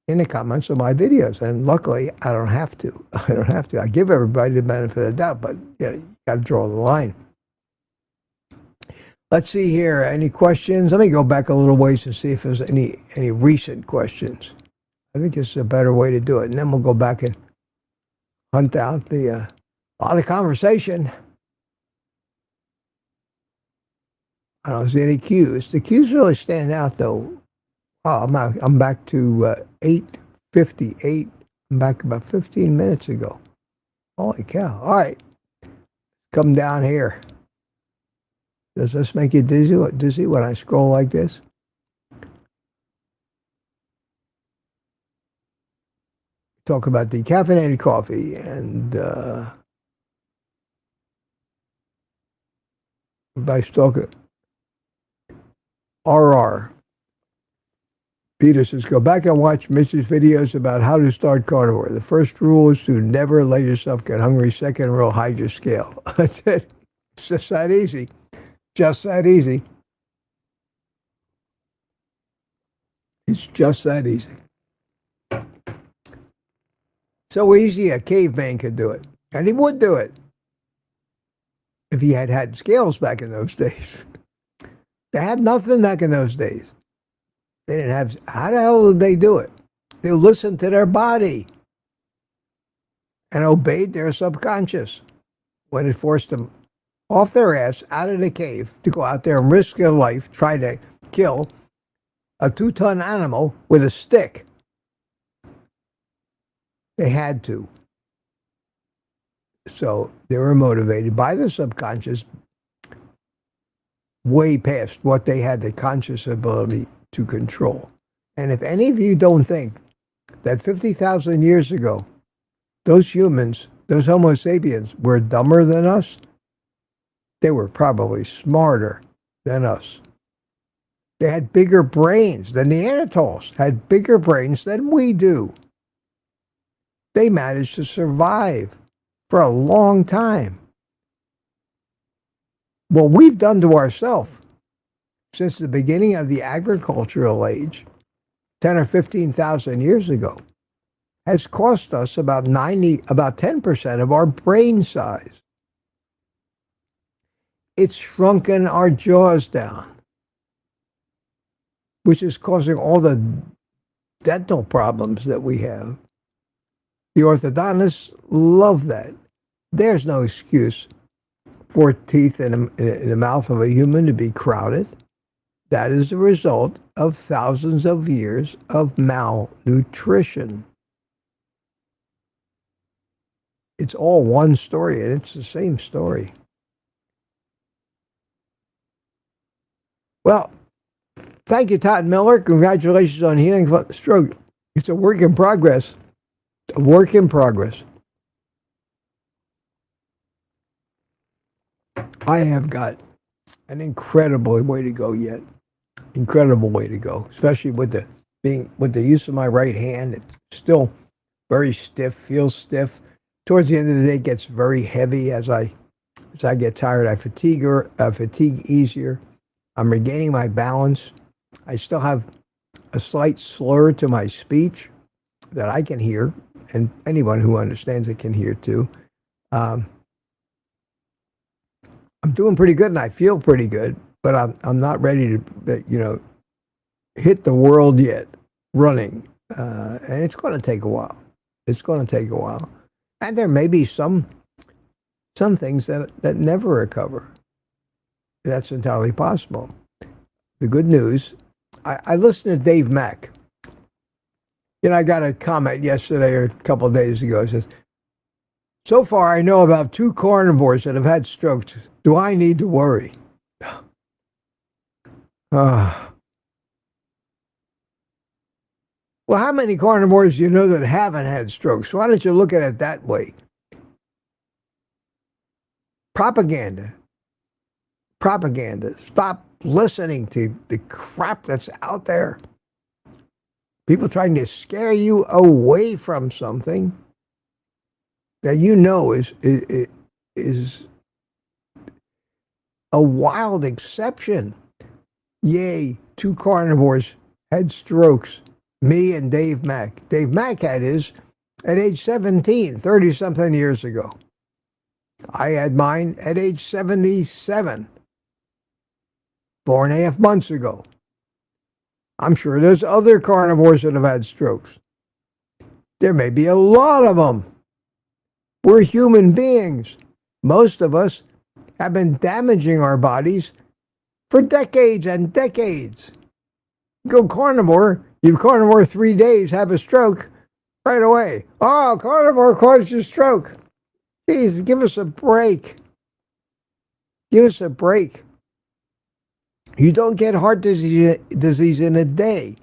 in the comments of my videos. And luckily, I don't have to. I give everybody the benefit of the doubt, but you got to draw the line. Let's see here. Any questions? Let me go back a little ways and see if there's any recent questions. I think this is a better way to do it. And then we'll go back and hunt out the conversation. I don't see any cues. The cues really stand out, though. Oh, I'm back to 8:58. I'm back about 15 minutes ago. Holy cow. All right. Come down here. Does this make you dizzy when I scroll like this? Talk about decaffeinated coffee and by talking RR. Peter says, go back and watch Mitch's videos about how to start carnivore. The first rule is to never let yourself get hungry. Second rule, hide your scale. That's it. It's just that easy. Just that easy. It's just that easy. So easy a caveman could do it. And he would do it if he had had scales back in those days. They had nothing back in those days. They didn't have, how the hell did they do it? They listened to their body and obeyed their subconscious when it forced them off their ass out of the cave to go out there and risk their life, try to kill a 2-ton animal with a stick. They had to. So they were motivated by the subconscious way past what they had the conscious ability to control. And if any of you don't think that 50,000 years ago, those humans, those Homo sapiens, were dumber than us, they were probably smarter than us. They had bigger brains. The Neanderthals had bigger brains than we do. They managed to survive for a long time. What we've done to ourselves since the beginning of the agricultural age, 10 or 15,000 years ago, has cost us about 10% of our brain size. It's shrunken our jaws down, which is causing all the dental problems that we have. The orthodontists love that. There's no excuse for teeth in the mouth of a human to be crowded. That is the result of thousands of years of malnutrition. It's all one story, and it's the same story. Well, thank you, Todd Miller. Congratulations on healing from the stroke. It's a work in progress. A work in progress. I have got an incredible way to go yet. Incredible way to go, especially with the use of my right hand. It's still very stiff, feels stiff. Towards the end of the day, it gets very heavy as I get tired. I fatigue easier. I'm regaining my balance. I still have a slight slur to my speech that I can hear, and anyone who understands it can hear too. I'm doing pretty good, and I feel pretty good, but I'm not ready to hit the world yet running, and it's going to take a while. It's going to take a while, and there may be some things that never recover. That's entirely possible. The good news, I listened to Dave Mack. I got a comment yesterday or a couple of days ago. It says, so far I know about 2 carnivores that have had strokes. Do I need to worry? Well, how many carnivores do you know that haven't had strokes? Why don't you look at it that way? Propaganda. Stop listening to the crap that's out there. People trying to scare you away from something that you know is a wild exception. Yay, 2 carnivores had strokes. Me and Dave Mack. Dave Mack had his at age 17, 30-something years ago. I had mine at age 77, 4.5 months ago. I'm sure there's other carnivores that have had strokes. There may be a lot of them. We're human beings. Most of us have been damaging our bodies for decades and decades. Go carnivore, you carnivore 3 days, have a stroke right away. Oh, carnivore caused you a stroke. Jeez, give us a break. Give us a break. You don't get heart disease in a day.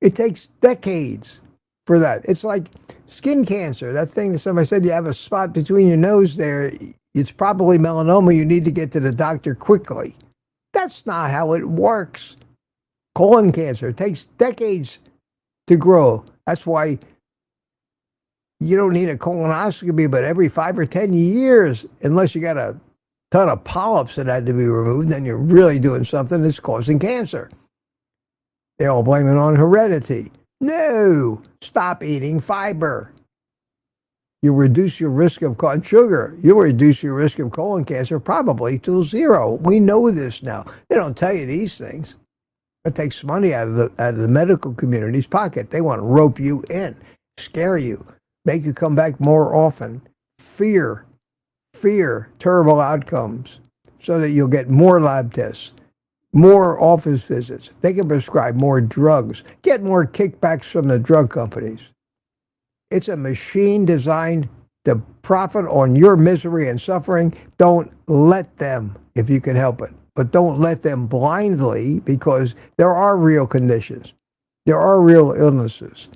It takes decades for that. It's like skin cancer. That thing that somebody said, you have a spot between your nose there. It's probably melanoma. You need to get to the doctor quickly. That's not how it works. Colon cancer takes decades to grow. That's why you don't need a colonoscopy, but every 5 or 10 years, unless you got a ton of polyps that had to be removed, then you're really doing something that's causing cancer. They all blame it on heredity. No, stop eating fiber. You reduce your risk of sugar. You'll reduce your risk of colon cancer probably to 0. We know this now. They don't tell you these things. It takes money out of the medical community's pocket. They want to rope you in, scare you, make you come back more often. Fear terrible outcomes so that you'll get more lab tests, more office visits. They can prescribe more drugs, get more kickbacks from the drug companies. It's a machine designed to profit on your misery and suffering. Don't let them, if you can help it. But don't let them blindly, because there are real conditions. There are real illnesses.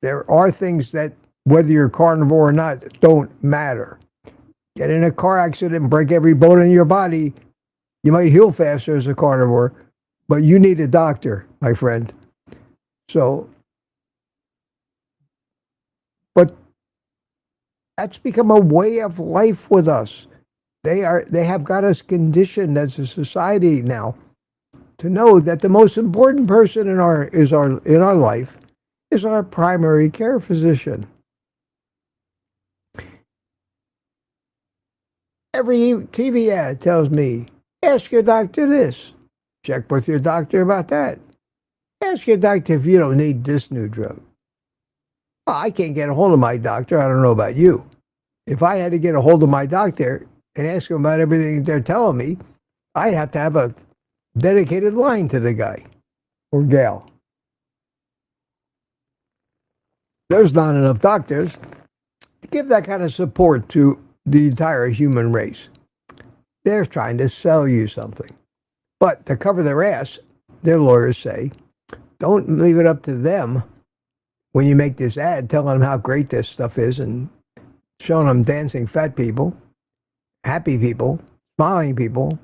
There are things that, whether you're carnivore or not, don't matter. Get in a car accident and break every bone in your body. You might heal faster as a carnivore, but you need a doctor, my friend. So, but that's become a way of life with us. They have got us conditioned as a society now to know that the most important person in our life is our primary care physician. Every TV ad tells me, ask your doctor this. Check with your doctor about that. Ask your doctor if you don't need this new drug. Well, I can't get a hold of my doctor. I don't know about you. If I had to get a hold of my doctor and ask them about everything they're telling me, I'd have to have a dedicated line to the guy or gal. There's not enough doctors to give that kind of support to the entire human race. They're trying to sell you something. But to cover their ass, their lawyers say, don't leave it up to them when you make this ad telling them how great this stuff is and showing them dancing fat people, happy people, smiling people,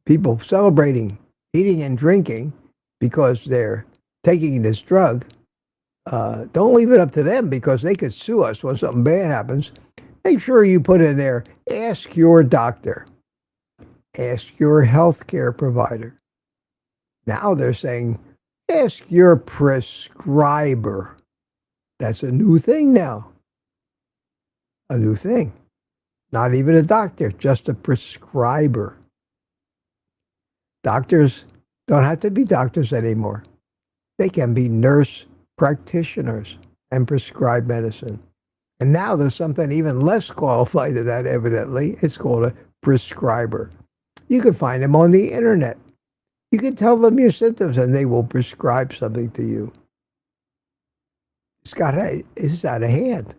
people celebrating, eating and drinking because they're taking this drug. Don't leave it up to them, because they could sue us when something bad happens. Make sure you put in there, ask your doctor, ask your healthcare provider. Now they're saying, ask your prescriber. That's a new thing now. A new thing. Not even a doctor, just a prescriber. Doctors don't have to be doctors anymore. They can be nurse practitioners and prescribe medicine. And now there's something even less qualified than that, evidently. It's called a prescriber. You can find them on the internet. You can tell them your symptoms and they will prescribe something to you. It's out of hand.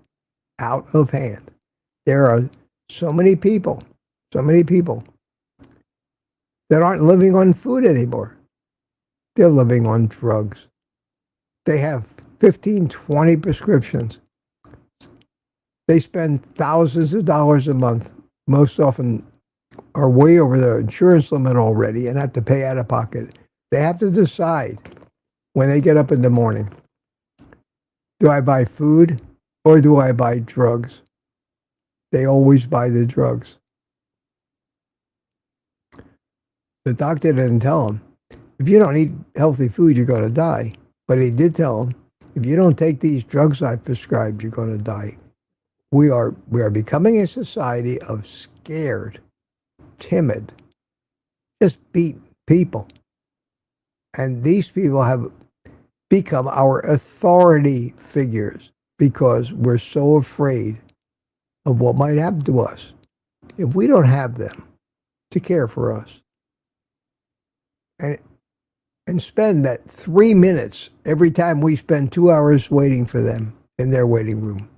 Out of hand. There are so many people that aren't living on food anymore. They're living on drugs. They have 15, 20 prescriptions. They spend thousands of dollars a month. Most often are way over their insurance limit already and have to pay out of pocket. They have to decide when they get up in the morning, do I buy food or do I buy drugs? They always buy the drugs. The doctor didn't tell them, if you don't eat healthy food, you're going to die. But he did tell them, if you don't take these drugs I've prescribed, you're going to die. We are becoming a society of scared, timid, just beat people. And these people have become our authority figures because we're so afraid of what might happen to us if we don't have them to care for us. And spend that 3 minutes every time we spend 2 hours waiting for them in their waiting room.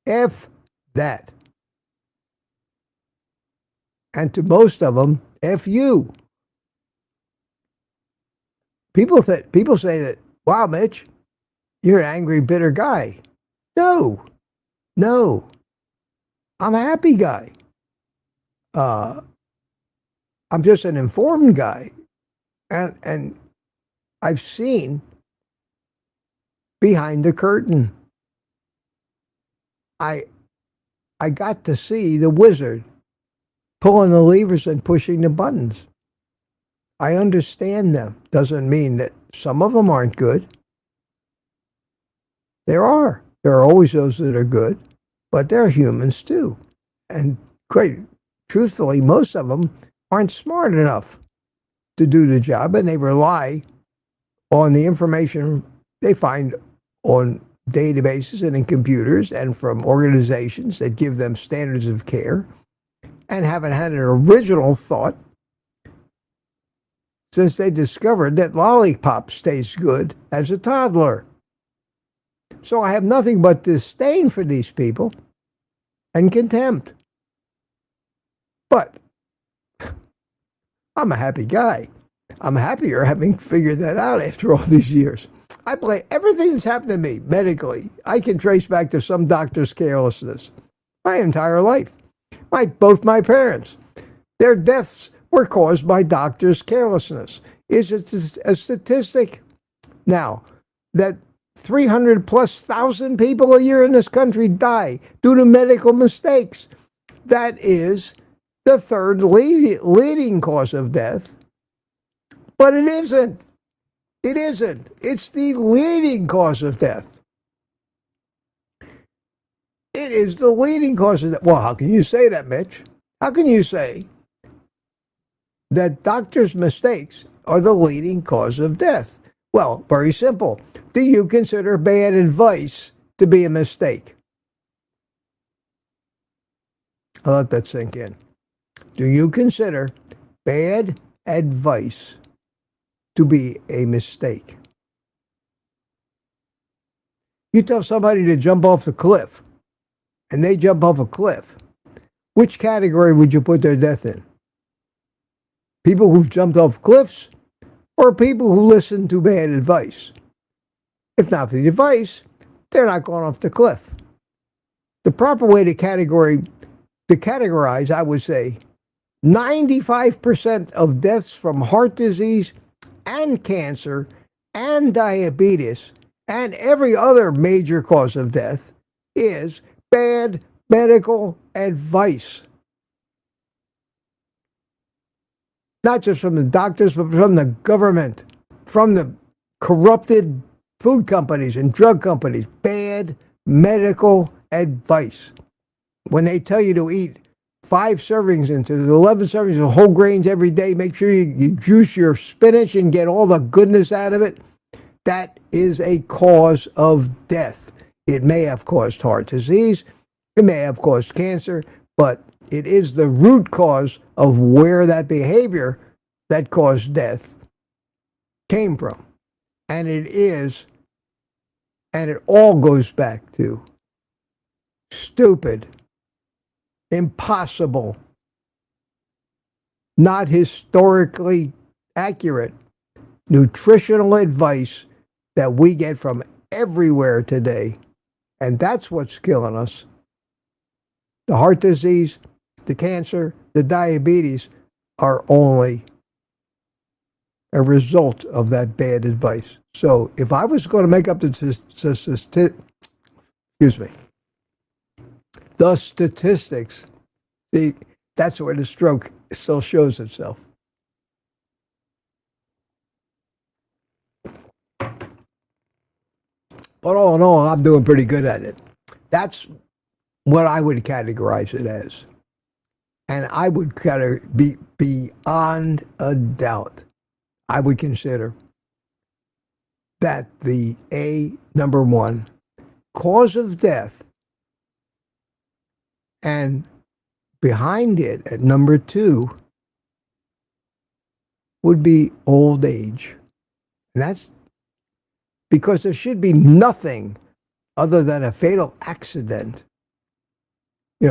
F that. And to most of them, F you. People say that, wow, Mitch, you're an angry, bitter guy. No. I'm a happy guy. I'm just an informed guy. And I've seen behind the curtain. I got to see the wizard pulling the levers and pushing the buttons. I understand them. Doesn't mean that some of them aren't good. There are always those that are good, but they're humans too. And quite truthfully, most of them aren't smart enough to do the job, and they rely on the information they find on databases and in computers and from organizations that give them standards of care and haven't had an original thought since they discovered that lollipops taste good as a toddler. So I have nothing but disdain for these people and contempt. But I'm a happy guy. I'm happier having figured that out after all these years. I blame everything that's happened to me medically. I can trace back to some doctor's carelessness. My entire life. Both my parents. Their deaths were caused by doctors' carelessness. Is it a statistic now that 300,000+ people a year in this country die due to medical mistakes? That is the third leading cause of death. But it isn't. It isn't. It's the leading cause of death. It is the leading cause of death. Well, how can you say that, Mitch? How can you say that doctors' mistakes are the leading cause of death? Well, very simple. Do you consider bad advice to be a mistake? I'll let that sink in. Do you consider bad advice to be a mistake? You tell somebody to jump off the cliff, and they jump off a cliff. Which category would you put their death in? People who've jumped off cliffs, or people who listen to bad advice? If not for the advice, they're not going off the cliff. The proper way to categorize, I would say, 95% of deaths from heart disease and cancer and diabetes and every other major cause of death is bad medical advice. Not just from the doctors, but from the government, from the corrupted food companies and drug companies. Bad medical advice. When they tell you to eat 5 servings into 11 servings of whole grains every day, make sure you juice your spinach and get all the goodness out of it, that is a cause of death. It may have caused heart disease, it may have caused cancer, but it is the root cause of where that behavior that caused death came from. And it all goes back to stupid, impossible, not historically accurate nutritional advice that we get from everywhere today. And that's what's killing us. The heart disease, the cancer, the diabetes are only a result of that bad advice. So if I was going to make up the statistics, see, that's where the stroke still shows itself. But all in all, I'm doing pretty good at it. That's what I would categorize it as. And I would be beyond a doubt, I would consider that the number one cause of death, and behind it at number 2 would be old age. And that's because there should be nothing other than a fatal accident.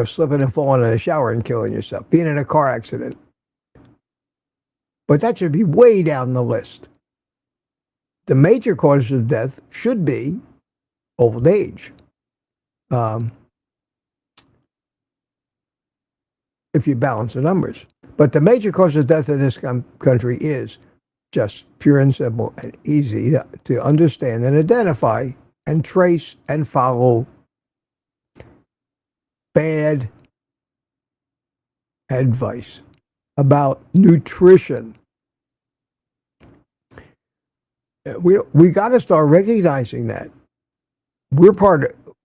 Slipping and falling in a shower and killing yourself, being in a car accident. But that should be way down the list. The major causes of death should be old age. If you balance the numbers. But the major cause of death in this country is just pure and simple and easy to understand and identify and trace and follow bad advice about nutrition. We got to start recognizing that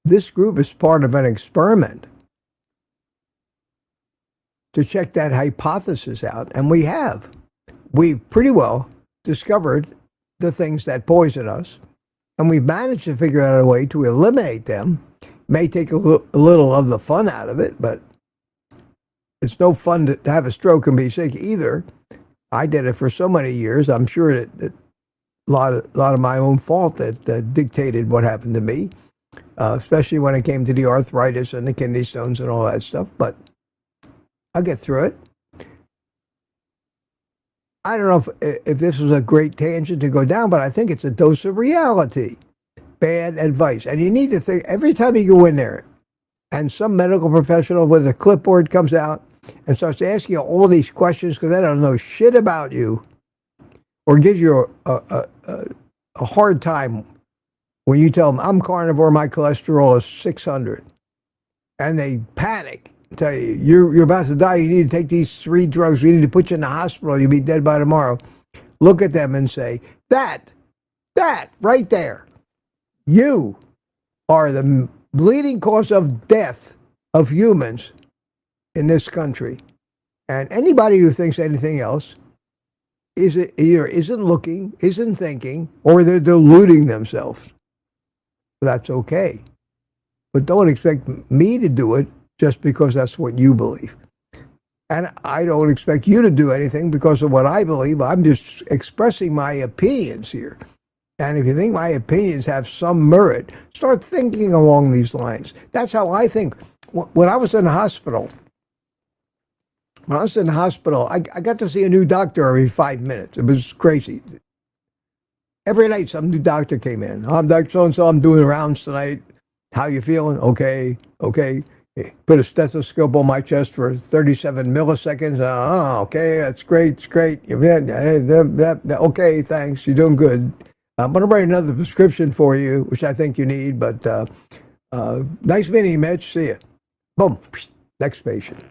this group is part of an experiment to check that hypothesis out, and we've pretty well discovered the things that poison us, and we've managed to figure out a way to eliminate them. May take a little of the fun out of it, but it's no fun to have a stroke and be sick either. I did it for so many years. I'm sure that a lot of my own fault that dictated what happened to me, especially when it came to the arthritis and the kidney stones and all that stuff. But I'll get through it. I don't know if this was a great tangent to go down, but I think it's a dose of reality. Bad advice. And you need to think, every time you go in there and some medical professional with a clipboard comes out and starts asking you all these questions because they don't know shit about you, or gives you a hard time when you tell them, I'm carnivore, my cholesterol is 600. And they panic. Tell you, you're about to die, you need to take these 3 drugs, we need to put you in the hospital, you'll be dead by tomorrow. Look at them and say, that right there, you are the leading cause of death of humans in this country. And anybody who thinks anything else either isn't looking, isn't thinking, or they're deluding themselves. That's okay. But don't expect me to do it just because that's what you believe. And I don't expect you to do anything because of what I believe. I'm just expressing my opinions here. And if you think my opinions have some merit, start thinking along these lines. That's how I think. When I was in the hospital, I got to see a new doctor every 5 minutes. It was crazy. Every night, some new doctor came in. I'm Dr. So-and-so, I'm doing the rounds tonight. How you feeling? Okay. Put a stethoscope on my chest for 37 milliseconds. Okay, that's great. It's great. Okay, thanks. You're doing good. I'm going to write another prescription for you, which I think you need, but nice meeting you, Mitch. See ya. Boom. Next patient.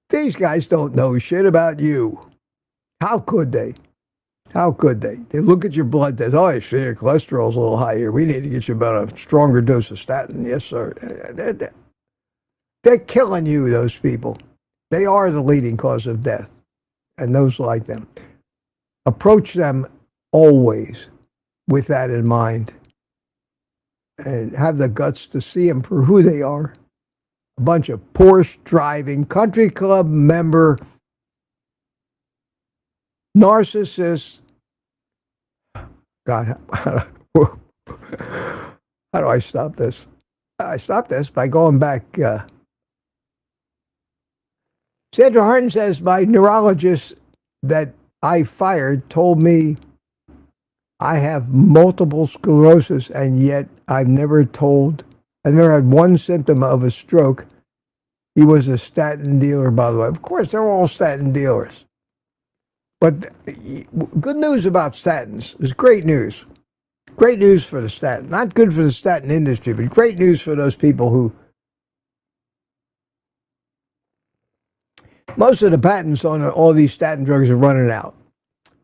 These guys don't know shit about you. How could they? They look at your blood test. Oh, I see your cholesterol's a little high here. We need to get you about a stronger dose of statin. Yes, sir. They're killing you, those people. They are the leading cause of death, and those like them. Approach them always with that in mind, and have the guts to see them for who they are. A bunch of Porsche driving, country club member, narcissists. God, how do I stop this? I stop this by going back. Sandra Harden says, my neurologist that I fired told me I have multiple sclerosis, and yet I've never had one symptom of a stroke. He was a statin dealer, by the way. Of course, they're all statin dealers. But good news about statins is great news. Great news for the statin. Not good for the statin industry, but great news for those people who... Most of the patents on all these statin drugs are running out.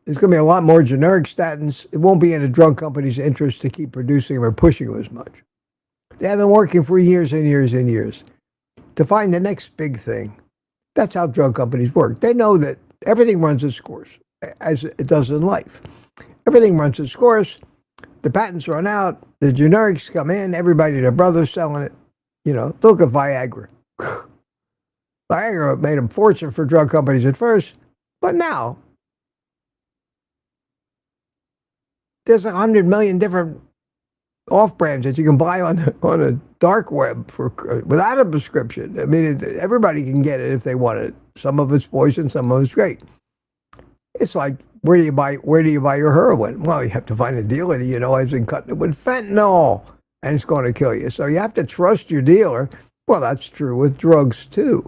There's going to be a lot more generic statins. It won't be in the drug company's interest to keep producing them or pushing them as much. They have been working for years and years and years to find the next big thing. That's how drug companies work. They know that everything runs its course, as it does in life. Everything runs its course. The patents run out. The generics come in. Everybody, their brother's selling it. Look at Viagra. Viagra made a fortune for drug companies at first, but now there's 100 million different off-brands that you can buy on a dark web without a prescription. I mean, everybody can get it if they want it. Some of it's poison, some of it's great. It's like, where do you buy your heroin? Well, you have to find a dealer that has been cutting it with fentanyl, and it's going to kill you. So you have to trust your dealer. Well, that's true with drugs too.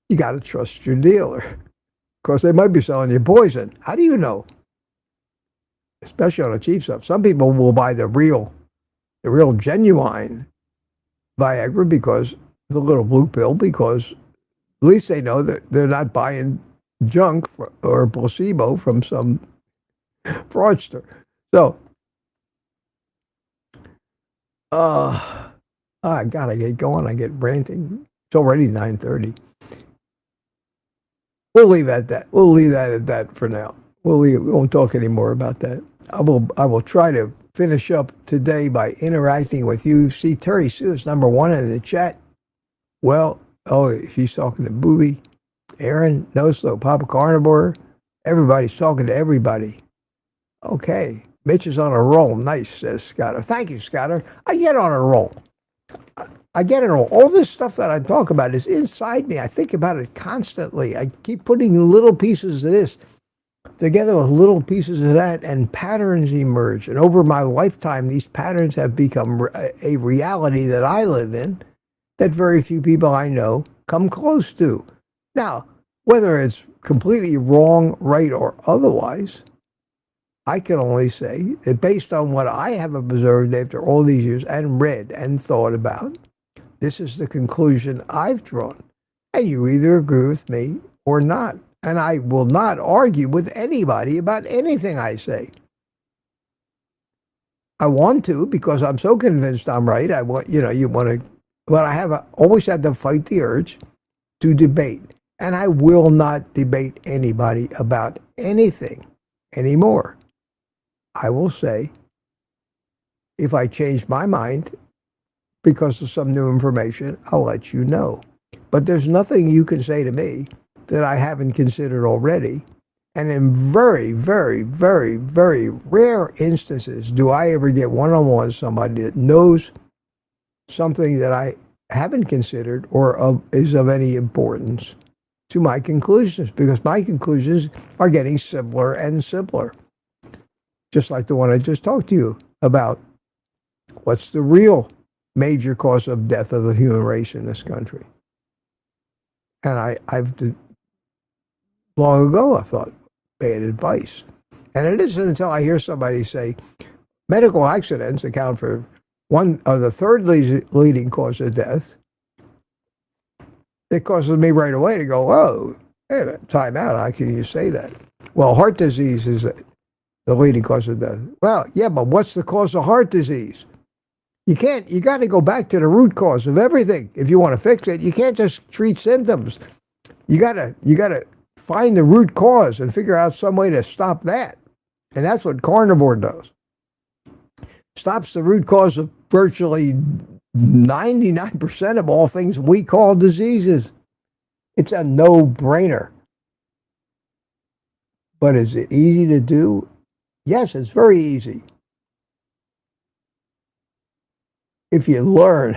You got to trust your dealer. Because they might be selling you poison. How do you know? Especially on the cheap stuff. Some people will buy the real genuine Viagra because the little blue pill, because at least they know that they're not buying junk or placebo from some fraudster. So, I gotta get going. I get ranting. It's already 9:30. We'll leave at that. We'll leave that at that for now. We won't talk anymore about that. I will try to finish up today by interacting with you. See, Terry Sue is number one in the chat. Well, she's talking to Booby, Aaron, No Slow, Papa Carnivore. Everybody's talking to everybody. Okay. Mitch is on a roll. Nice, says Scotter. Thank you, Scotter. I get on a roll. I get it all. All this stuff that I talk about is inside me. I think about it constantly. I keep putting little pieces of this together with little pieces of that, and patterns emerge. And over my lifetime, these patterns have become a reality that I live in that very few people I know come close to. Now, whether it's completely wrong, right, or otherwise, I can only say that based on what I have observed after all these years and read and thought about, this is the conclusion I've drawn. And you either agree with me or not. And I will not argue with anybody about anything I say. I want to because I'm so convinced I'm right. I want, but I have always had to fight the urge to debate. And I will not debate anybody about anything anymore. I will say, if I change my mind because of some new information, I'll let you know. But there's nothing you can say to me that I haven't considered already. And in very, very, very, very rare instances do I ever get one-on-one with somebody that knows something that I haven't considered or is of any importance to my conclusions, because my conclusions are getting simpler and simpler. Just like the one I just talked to you about. What's the real major cause of death of the human race in this country? And long ago I thought, bad advice. And it isn't until I hear somebody say, medical accidents account for one of the third leading cause of death, it causes me right away to go, oh, hey, time out, how can you say that? Well, heart disease is the leading cause of death. Well, yeah, but what's the cause of heart disease? You got to go back to the root cause of everything. If you want to fix it, you can't just treat symptoms. You got to find the root cause and figure out some way to stop that. And that's what carnivore does. Stops the root cause of virtually 99% of all things we call diseases. It's a no-brainer. But is it easy to do? Yes, it's very easy. If you learn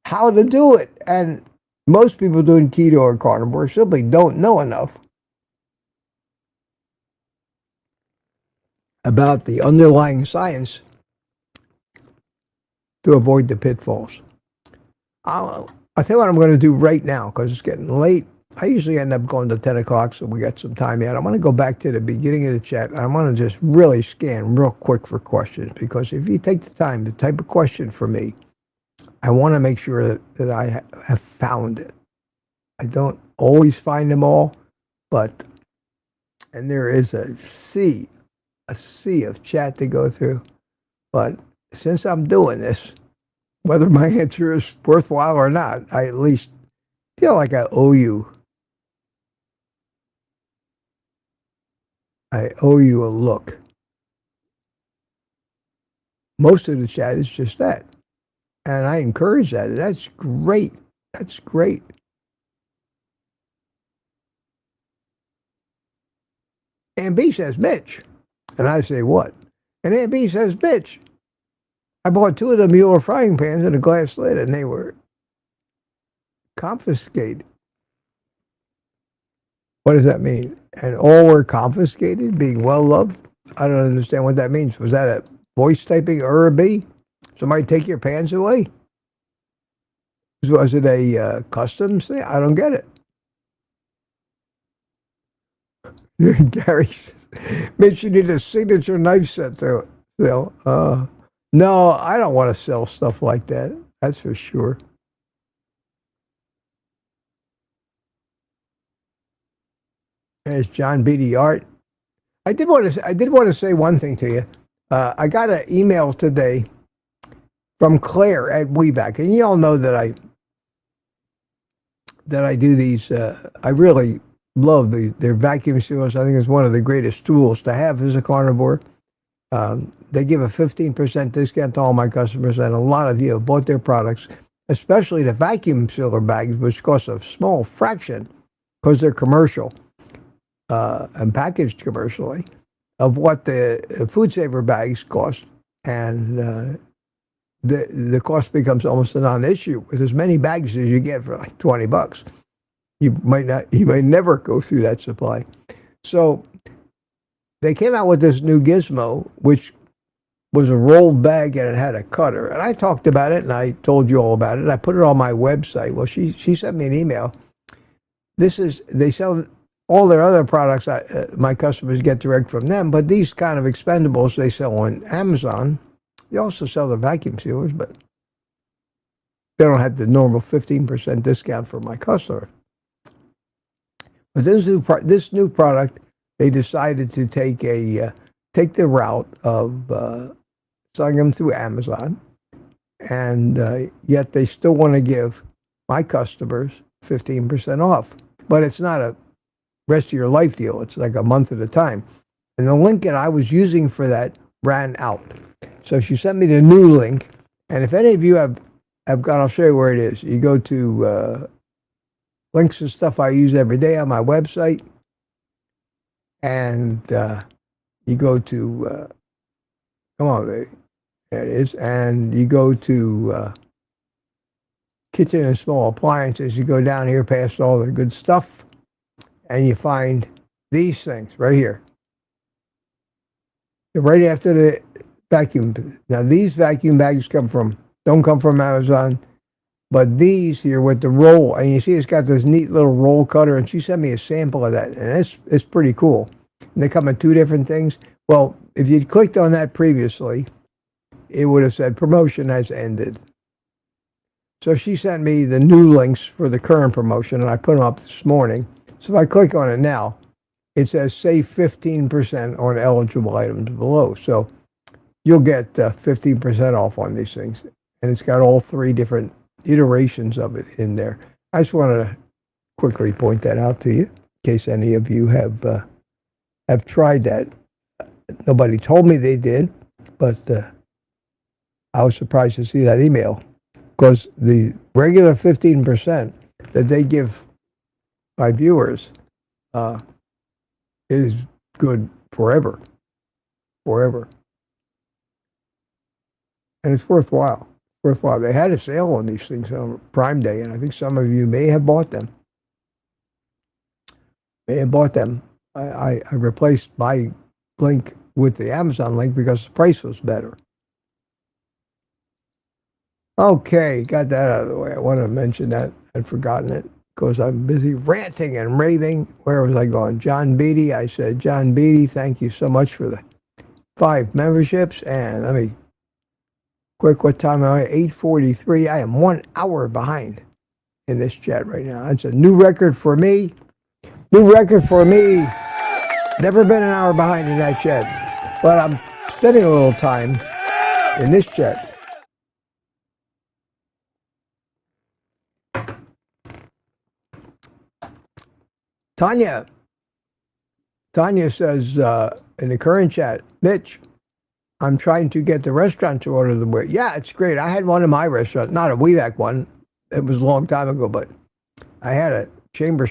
how to do it. And most people doing keto or carnivore simply don't know enough about the underlying science to avoid the pitfalls. I'll tell you what I'm going to do right now, because it's getting late. I usually end up going to 10 o'clock, so we got some time yet. I'm going to go back to the beginning of the chat, and I'm going to just really scan real quick for questions, because if you take the time to type a question for me, I want to make sure that I have found it. I don't always find them all, and there is a sea of chat to go through. But since I'm doing this, whether my answer is worthwhile or not, I at least feel like I owe you. I owe you a look. Most of the chat is just that. And I encourage that. That's great. That's great. And B says, Mitch. And I say, what? And Aunt B says, Mitch, I bought 2 of the Mueller frying pans and a glass lid, and they were confiscated. What does that mean? And all were confiscated, being well loved? I don't understand what that means. Was that a voice typing B? Somebody take your pans away? Was it a customs thing? I don't get it. Gary says, Mitch, you need a signature knife set to sell. No, I don't want to sell stuff like that. That's for sure. There's John Beatty Art. I did want to say one thing to you. I got an email today from Claire at WeVac, and you all know that I do these. I really love their vacuum sealers. I think it's one of the greatest tools to have as a carnivore. They give a 15% discount to all my customers, and a lot of you have bought their products, especially the vacuum sealer bags, which cost a small fraction because they're commercial and packaged commercially of what the food saver bags cost, and the cost becomes almost a non-issue with as many bags as you get for like $20. You might never go through that supply. So they came out with this new gizmo, which was a rolled bag and it had a cutter. And I talked about it and I told you all about it. I put it on my website. Well, she sent me an email. They sell all their other products. My customers get direct from them, but these kind of expendables they sell on Amazon. They also sell the vacuum sealers, but they don't have the normal 15% discount for my customer. But this new product, they decided to take the route of selling them through Amazon, and yet they still want to give my customers 15% off. But it's not a rest of your life deal. It's like a month at a time. And the link that I was using for that ran out. So she sent me the new link. And if any of you have gone, I'll show you where it is. You go to links and stuff I use every day on my website. And you go to, come on, baby. There it is. And you go to kitchen and small appliances. You go down here past all the good stuff. And you find these things right here. Right after the vacuum. Now, these vacuum bags don't come from Amazon. But these here with the roll, and you see it's got this neat little roll cutter, and she sent me a sample of that, and it's pretty cool. And they come in two different things. Well, if you'd clicked on that previously, it would have said promotion has ended. So she sent me the new links for the current promotion, and I put them up this morning. So if I click on it now, it says save 15% on eligible items below. So you'll get 15% off on these things. And it's got all three different iterations of it in there. I just wanted to quickly point that out to you in case any of you have tried that. Nobody told me they did, but I was surprised to see that email because the regular 15% that they give my viewers is good forever. And it's worthwhile. They had a sale on these things on Prime Day, and I think some of you may have bought them. I replaced my link with the Amazon link because the price was better. Okay, got that out of the way. I wanted to mention that. I'd forgotten it because I'm busy ranting and raving. Where was I going? John Beatty. I said, John Beatty, thank you so much for the 5 memberships. And let me quick, what time am I? 8:43. I am 1 hour behind in this chat right now. That's a new record for me. Never been an hour behind in that chat. But I'm spending a little time in this chat. Tanya says in the current chat, Mitch, I'm trying to get the restaurant to order the way. Yeah, it's great. I had one in my restaurant, not a WeVac one. It was a long time ago, but I had a chamber.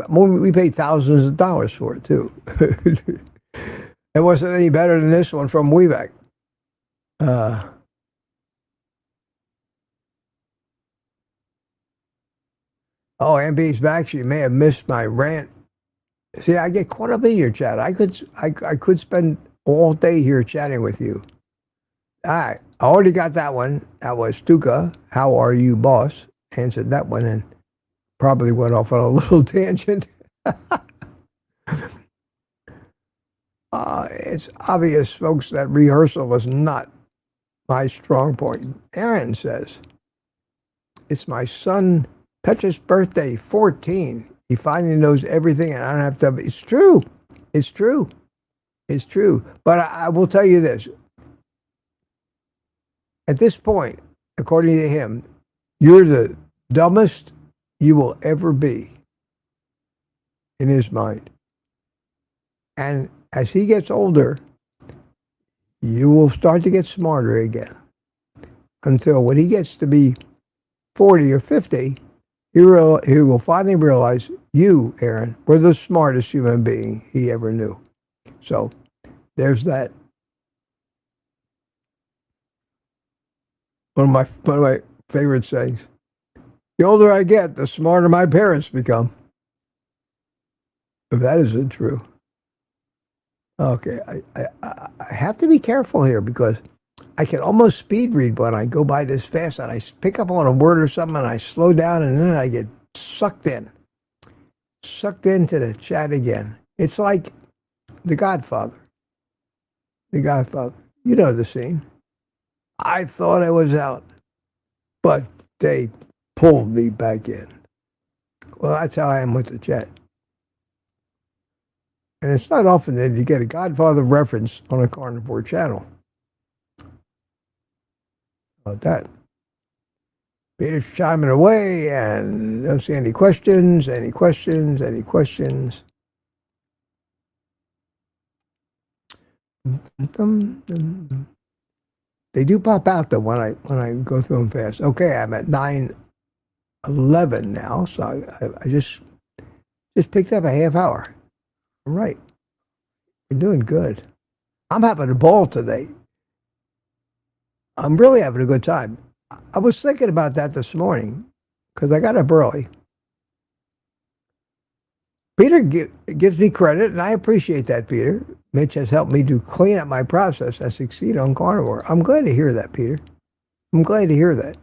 We paid thousands of dollars for it too. It wasn't any better than this one from WeVac. MB's back. She may have missed my rant. See, I get caught up in your chat. I could spend all day here chatting with you. All right, I already got that one. That was Stuka. How are you, boss? Answered that one and probably went off on a little tangent. it's obvious, folks, that rehearsal was not my strong point. Aaron says, it's my son Petra's birthday, 14. He finally knows everything, and I don't have to. It's true. It's true. It's true. But I will tell you this. At this point, according to him, you're the dumbest you will ever be in his mind. And as he gets older, you will start to get smarter again. Until when he gets to be 40 or 50, he will finally realize you, Aaron, were the smartest human being he ever knew. So there's that. One of my favorite sayings. The older I get, the smarter my parents become. If that isn't true. Okay, I have to be careful here because I can almost speed read when I go by this fast and I pick up on a word or something and I slow down and then I get sucked into the chat again. It's like The Godfather. The Godfather. You know the scene. I thought I was out, but they pulled me back in. Well, that's how I am with the chat. And it's not often that you get a Godfather reference on a Carnivore channel. How about that? Peter's chiming away, and don't see any questions, any questions. They do pop out though when I go through them fast. Okay, I'm at 9:11 now, so I just picked up a half hour. All right, we're doing good. I'm having a ball today. I'm really having a good time. I was thinking about that this morning because I got up early. Peter gives me credit, and I appreciate that, Peter. Mitch has helped me to clean up my process and succeed on Carnivore. I'm glad to hear that, Peter. I'm glad to hear that.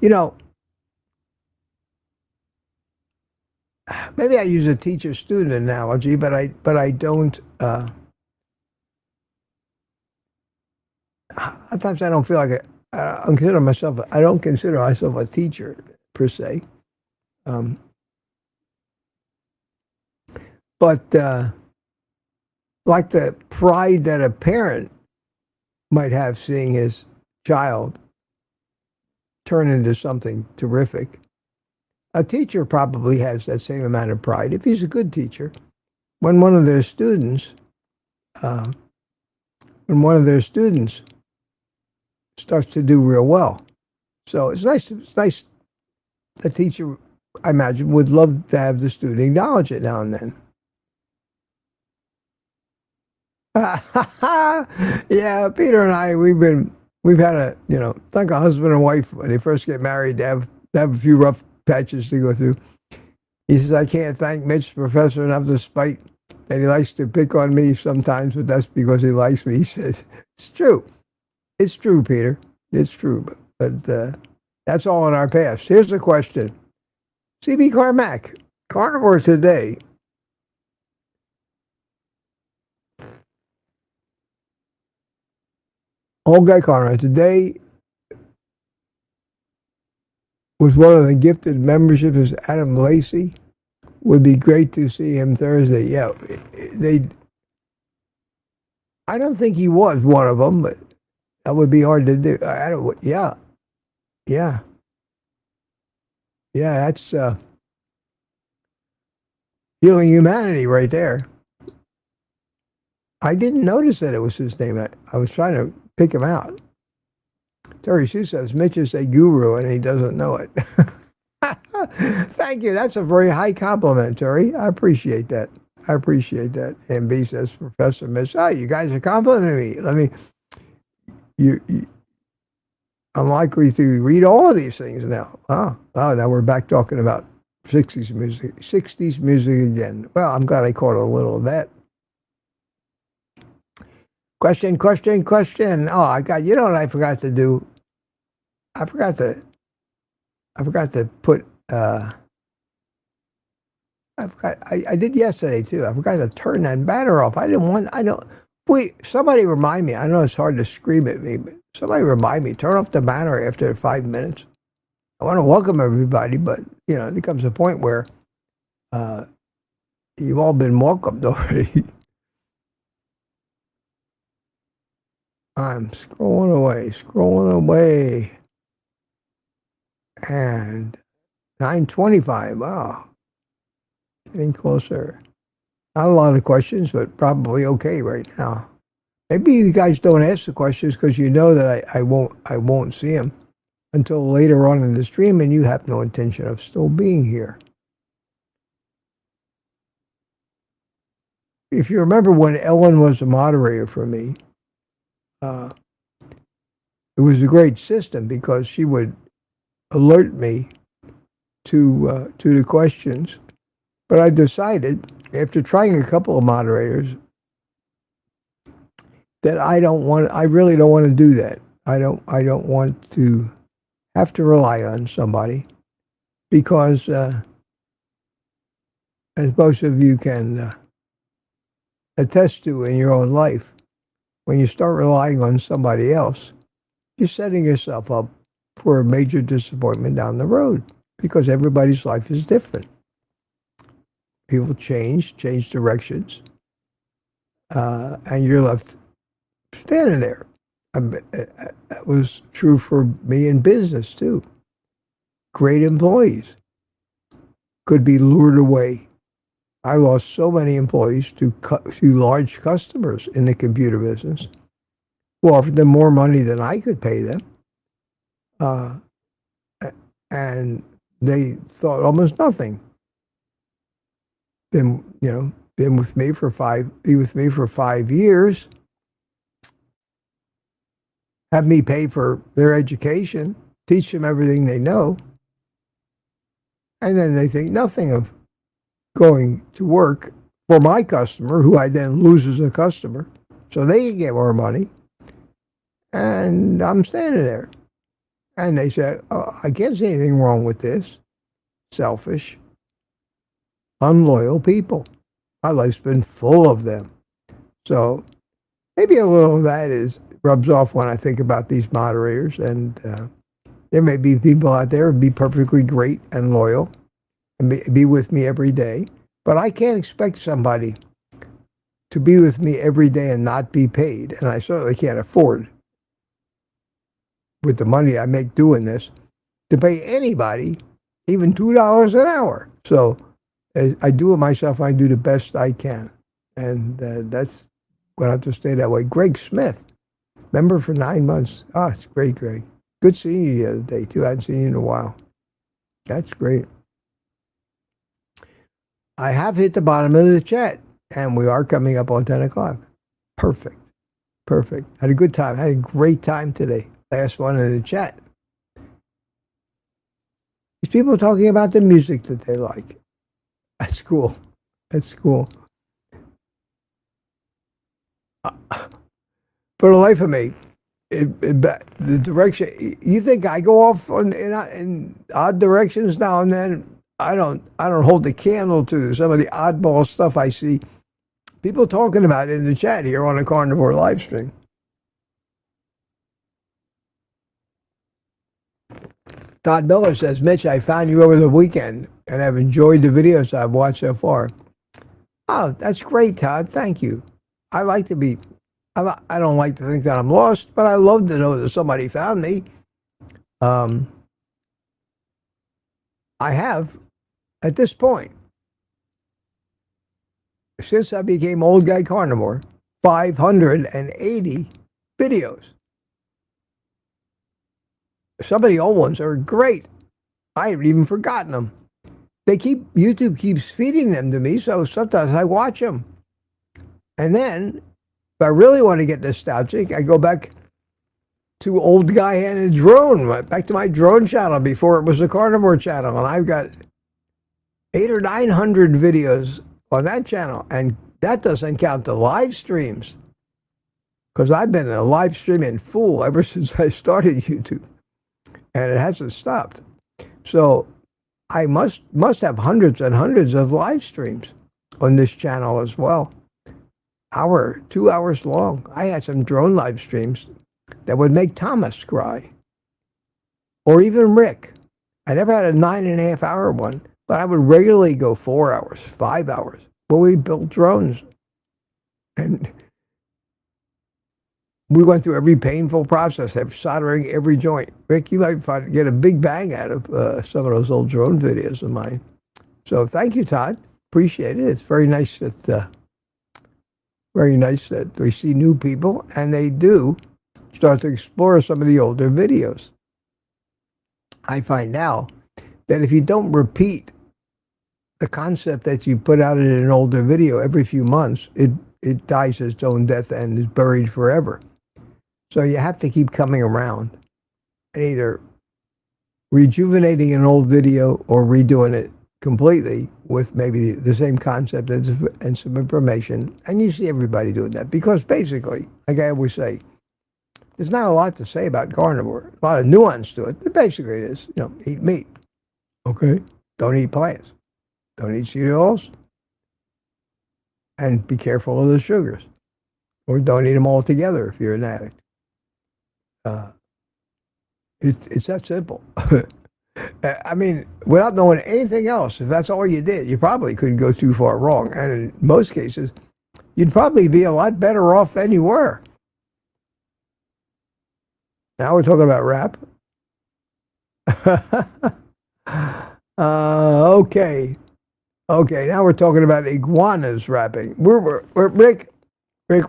You know, maybe I use a teacher-student analogy, but I don't. Sometimes I don't feel like I don't consider myself a teacher per se. But like the pride that a parent might have seeing his child turn into something terrific, a teacher probably has that same amount of pride if he's a good teacher. When one of their students starts to do real well. So it's nice. A teacher, I imagine, would love to have the student acknowledge it now and then. Yeah, Peter and I, we've had a, like a husband and wife when they first get married, they have a few rough patches to go through. He says, I can't thank Mitch, Professor, enough despite that he likes to pick on me sometimes, but that's because he likes me. He says, it's true. It's true, Peter. It's true. But that's all in our past. Here's the question. CB Carmack, Carnivore today. OldGuyCarnivore today was one of the gifted memberships is Adam Lacey. Would be great to see him Thursday. Yeah, I don't think he was one of them, but that would be hard to do. Yeah. That's healing humanity right there. I didn't notice that it was his name. I was trying to pick him out. Terry Sue says Mitch is a guru and he doesn't know it. Thank you. That's a very high compliment, Terry. I appreciate that. And B says, Professor Mitch, you guys are complimenting me. I'm likely to read all of these things now. Oh, now we're back talking about 60s music again. Well, I'm glad I caught a little of that. Question. Oh, I got, you know what I forgot to do? I forgot to put, I did yesterday too. I forgot to turn that banner off. Somebody remind me, I know it's hard to scream at me, but somebody remind me, turn off the banner after 5 minutes. I want to welcome everybody, but, there comes a point where you've all been welcomed already. I'm scrolling away. And 9:25, wow, getting closer. Not a lot of questions, but probably okay right now. Maybe you guys don't ask the questions because you know that I won't see them until later on in the stream, and you have no intention of still being here. If you remember when Ellen was a moderator for me, it was a great system because she would alert me to the questions. But I decided, after trying a couple of moderators, that I really don't want to do that. I don't want to have to rely on somebody because, as most of you can attest to in your own life, when you start relying on somebody else, you're setting yourself up for a major disappointment down the road because everybody's life is different. People change directions, and you're left standing there. That was true for me in business, too. Great employees could be lured away. I lost so many employees to large customers in the computer business who offered them more money than I could pay them. And they thought almost nothing. Been with me for 5 years. Have me pay for their education, teach them everything they know, and then they think nothing of going to work for my customer, who I then lose as a customer, so they can get more money. And I'm standing there. And they say, I can't see anything wrong with this. Selfish, unloyal people. My life's been full of them. So maybe a little of that rubs off when I think about these moderators. And there may be people out there who be perfectly great and loyal and be with me every day. But I can't expect somebody to be with me every day and not be paid. And I certainly can't afford, with the money I make doing this, to pay anybody even $2 an hour. So I do it myself. I do the best I can. And that's going to have to stay that way. Greg Smith, member for 9 months. Ah, it's great, Greg. Good seeing you the other day, too. I hadn't seen you in a while. That's great. I have hit the bottom of the chat, and we are coming up on 10 o'clock. Perfect. Had a good time. Had a great time today. Last one in the chat. These people talking about the music that they like. That's cool. For the life of me, the direction, you think I go off in odd directions now and then? I don't hold the candle to some of the oddball stuff I see people talking about in the chat here on the Carnivore live stream. Todd Miller says, Mitch, I found you over the weekend and have enjoyed the videos I've watched so far. Oh, that's great, Todd. Thank you. I don't like to think that I'm lost, but I love to know that somebody found me. I have, at this point, since I became Old Guy Carnivore, 580 videos. Some of the old ones are great. I haven't even forgotten them. YouTube keeps feeding them to me, so sometimes I watch them. And then, if I really want to get nostalgic, I go back to Old Guy and a Drone, back to my drone channel before it was a Carnivore channel. And I've got 800 or 900 videos on that channel. And that doesn't count the live streams, because I've been a live streaming fool ever since I started YouTube. And it hasn't stopped. So I must have hundreds and hundreds of live streams on this channel as well. hour, 2 hours long. I had some drone live streams that would make Thomas cry, or even Rick. I never had a 9.5 hour one, but I would regularly go 4 hours, 5 hours, when we built drones. And we went through every painful process of soldering every joint. Rick, you might get a big bang out of some of those old drone videos of mine. So thank you, Todd. Appreciate it. It's very nice that we see new people, and they do start to explore some of the older videos. I find now that if you don't repeat the concept that you put out in an older video every few months, it dies its own death and is buried forever. So you have to keep coming around and either rejuvenating an old video or redoing it completely with maybe the same concept and some information. And you see everybody doing that because basically, like I always say, there's not a lot to say about carnivore. A lot of nuance to it, but basically it is, eat meat. Okay? Don't eat plants. Don't eat seed oils. And be careful of the sugars. Or don't eat them all together if you're an addict. It's that simple. I mean, without knowing anything else, if that's all you did, you probably couldn't go too far wrong. And in most cases, you'd probably be a lot better off than you were. Now we're talking about rap. Okay. Okay, now we're talking about iguanas rapping. We're Rick, we're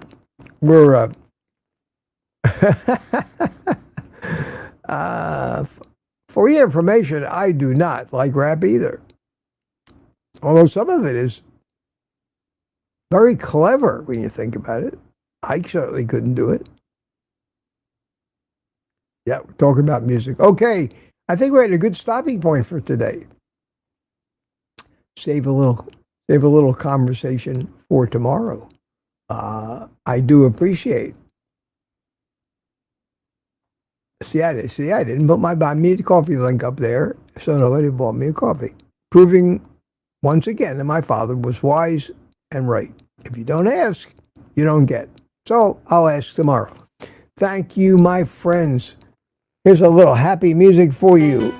for your information, I do not like rap either. Although some of it is very clever when you think about it. I certainly couldn't do it. Yeah, we're talking about music. Okay, I think we're at a good stopping point for today. Save a little conversation for tomorrow. I do appreciate. See, I didn't put my buy me a coffee link up there, so nobody bought me a coffee. Proving once again that my father was wise and right. If you don't ask, you don't get. So I'll ask tomorrow. Thank you, my friends. Here's a little happy music for you,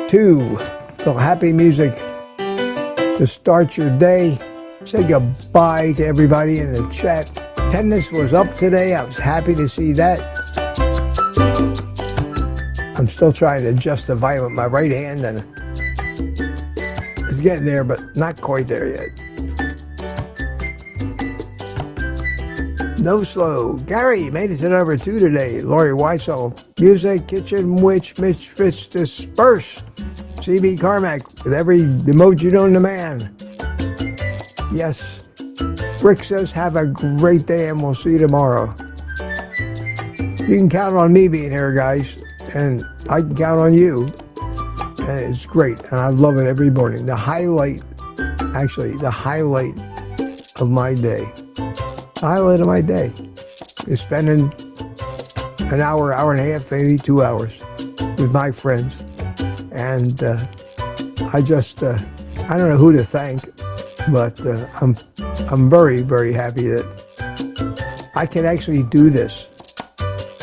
too. A little happy music to start your day. Say goodbye to everybody in the chat. Attendance was up today. I was happy to see that. I'm still trying to adjust the volume with my right hand, and it's getting there, but not quite there yet. No slow. Gary made it to number 2 today. Lori Weissel, music, kitchen witch, Mitch Fitz, disperse. CB Carmack with every emoji known to man. Yes. Rick says, have a great day, and we'll see you tomorrow. You can count on me being here, guys, and I can count on you. And it's great, and I love it every morning. The highlight of my day. The highlight of my day is spending an hour and a half, maybe 2 hours with my friends. And I don't know who to thank, but I'm very, very happy that I can actually do this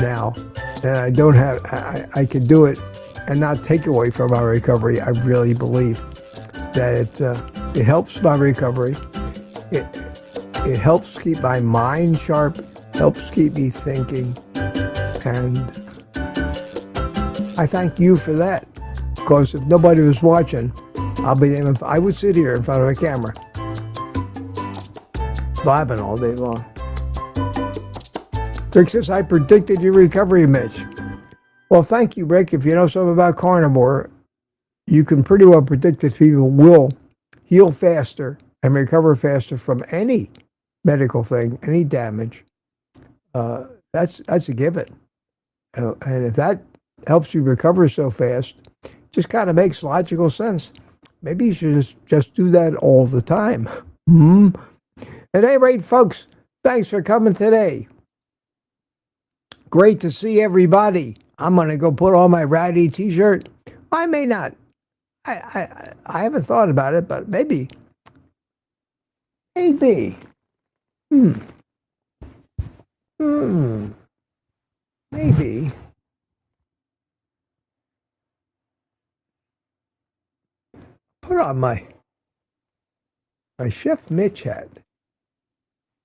now. And I can do it and not take away from my recovery. I really believe that it helps my recovery. It helps keep my mind sharp, helps keep me thinking, and I thank you for that. Because if nobody was watching, I would sit here in front of a camera, vibing all day long. Rick says, I predicted your recovery, Mitch. Well, thank you, Rick. If you know something about carnivore, you can pretty well predict that people will heal faster and recover faster from any medical thing, any damage. That's a given. And if that helps you recover so fast, just kind of makes logical sense. Maybe you should just do that all the time. At any rate, folks, thanks for coming today. Great to see everybody. I'm going to go put on my ratty t-shirt. I may not. I haven't thought about it, but maybe. Maybe. Put on my Chef Mitch hat.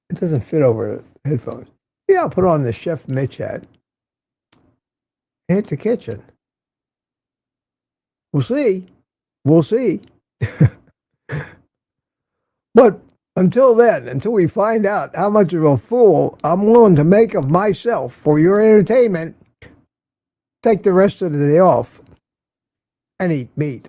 It doesn't fit over the headphones. Yeah, I'll put on the Chef Mitch hat. Hit the kitchen. We'll see. We'll see. But until then, until we find out how much of a fool I'm willing to make of myself for your entertainment, take the rest of the day off and eat meat.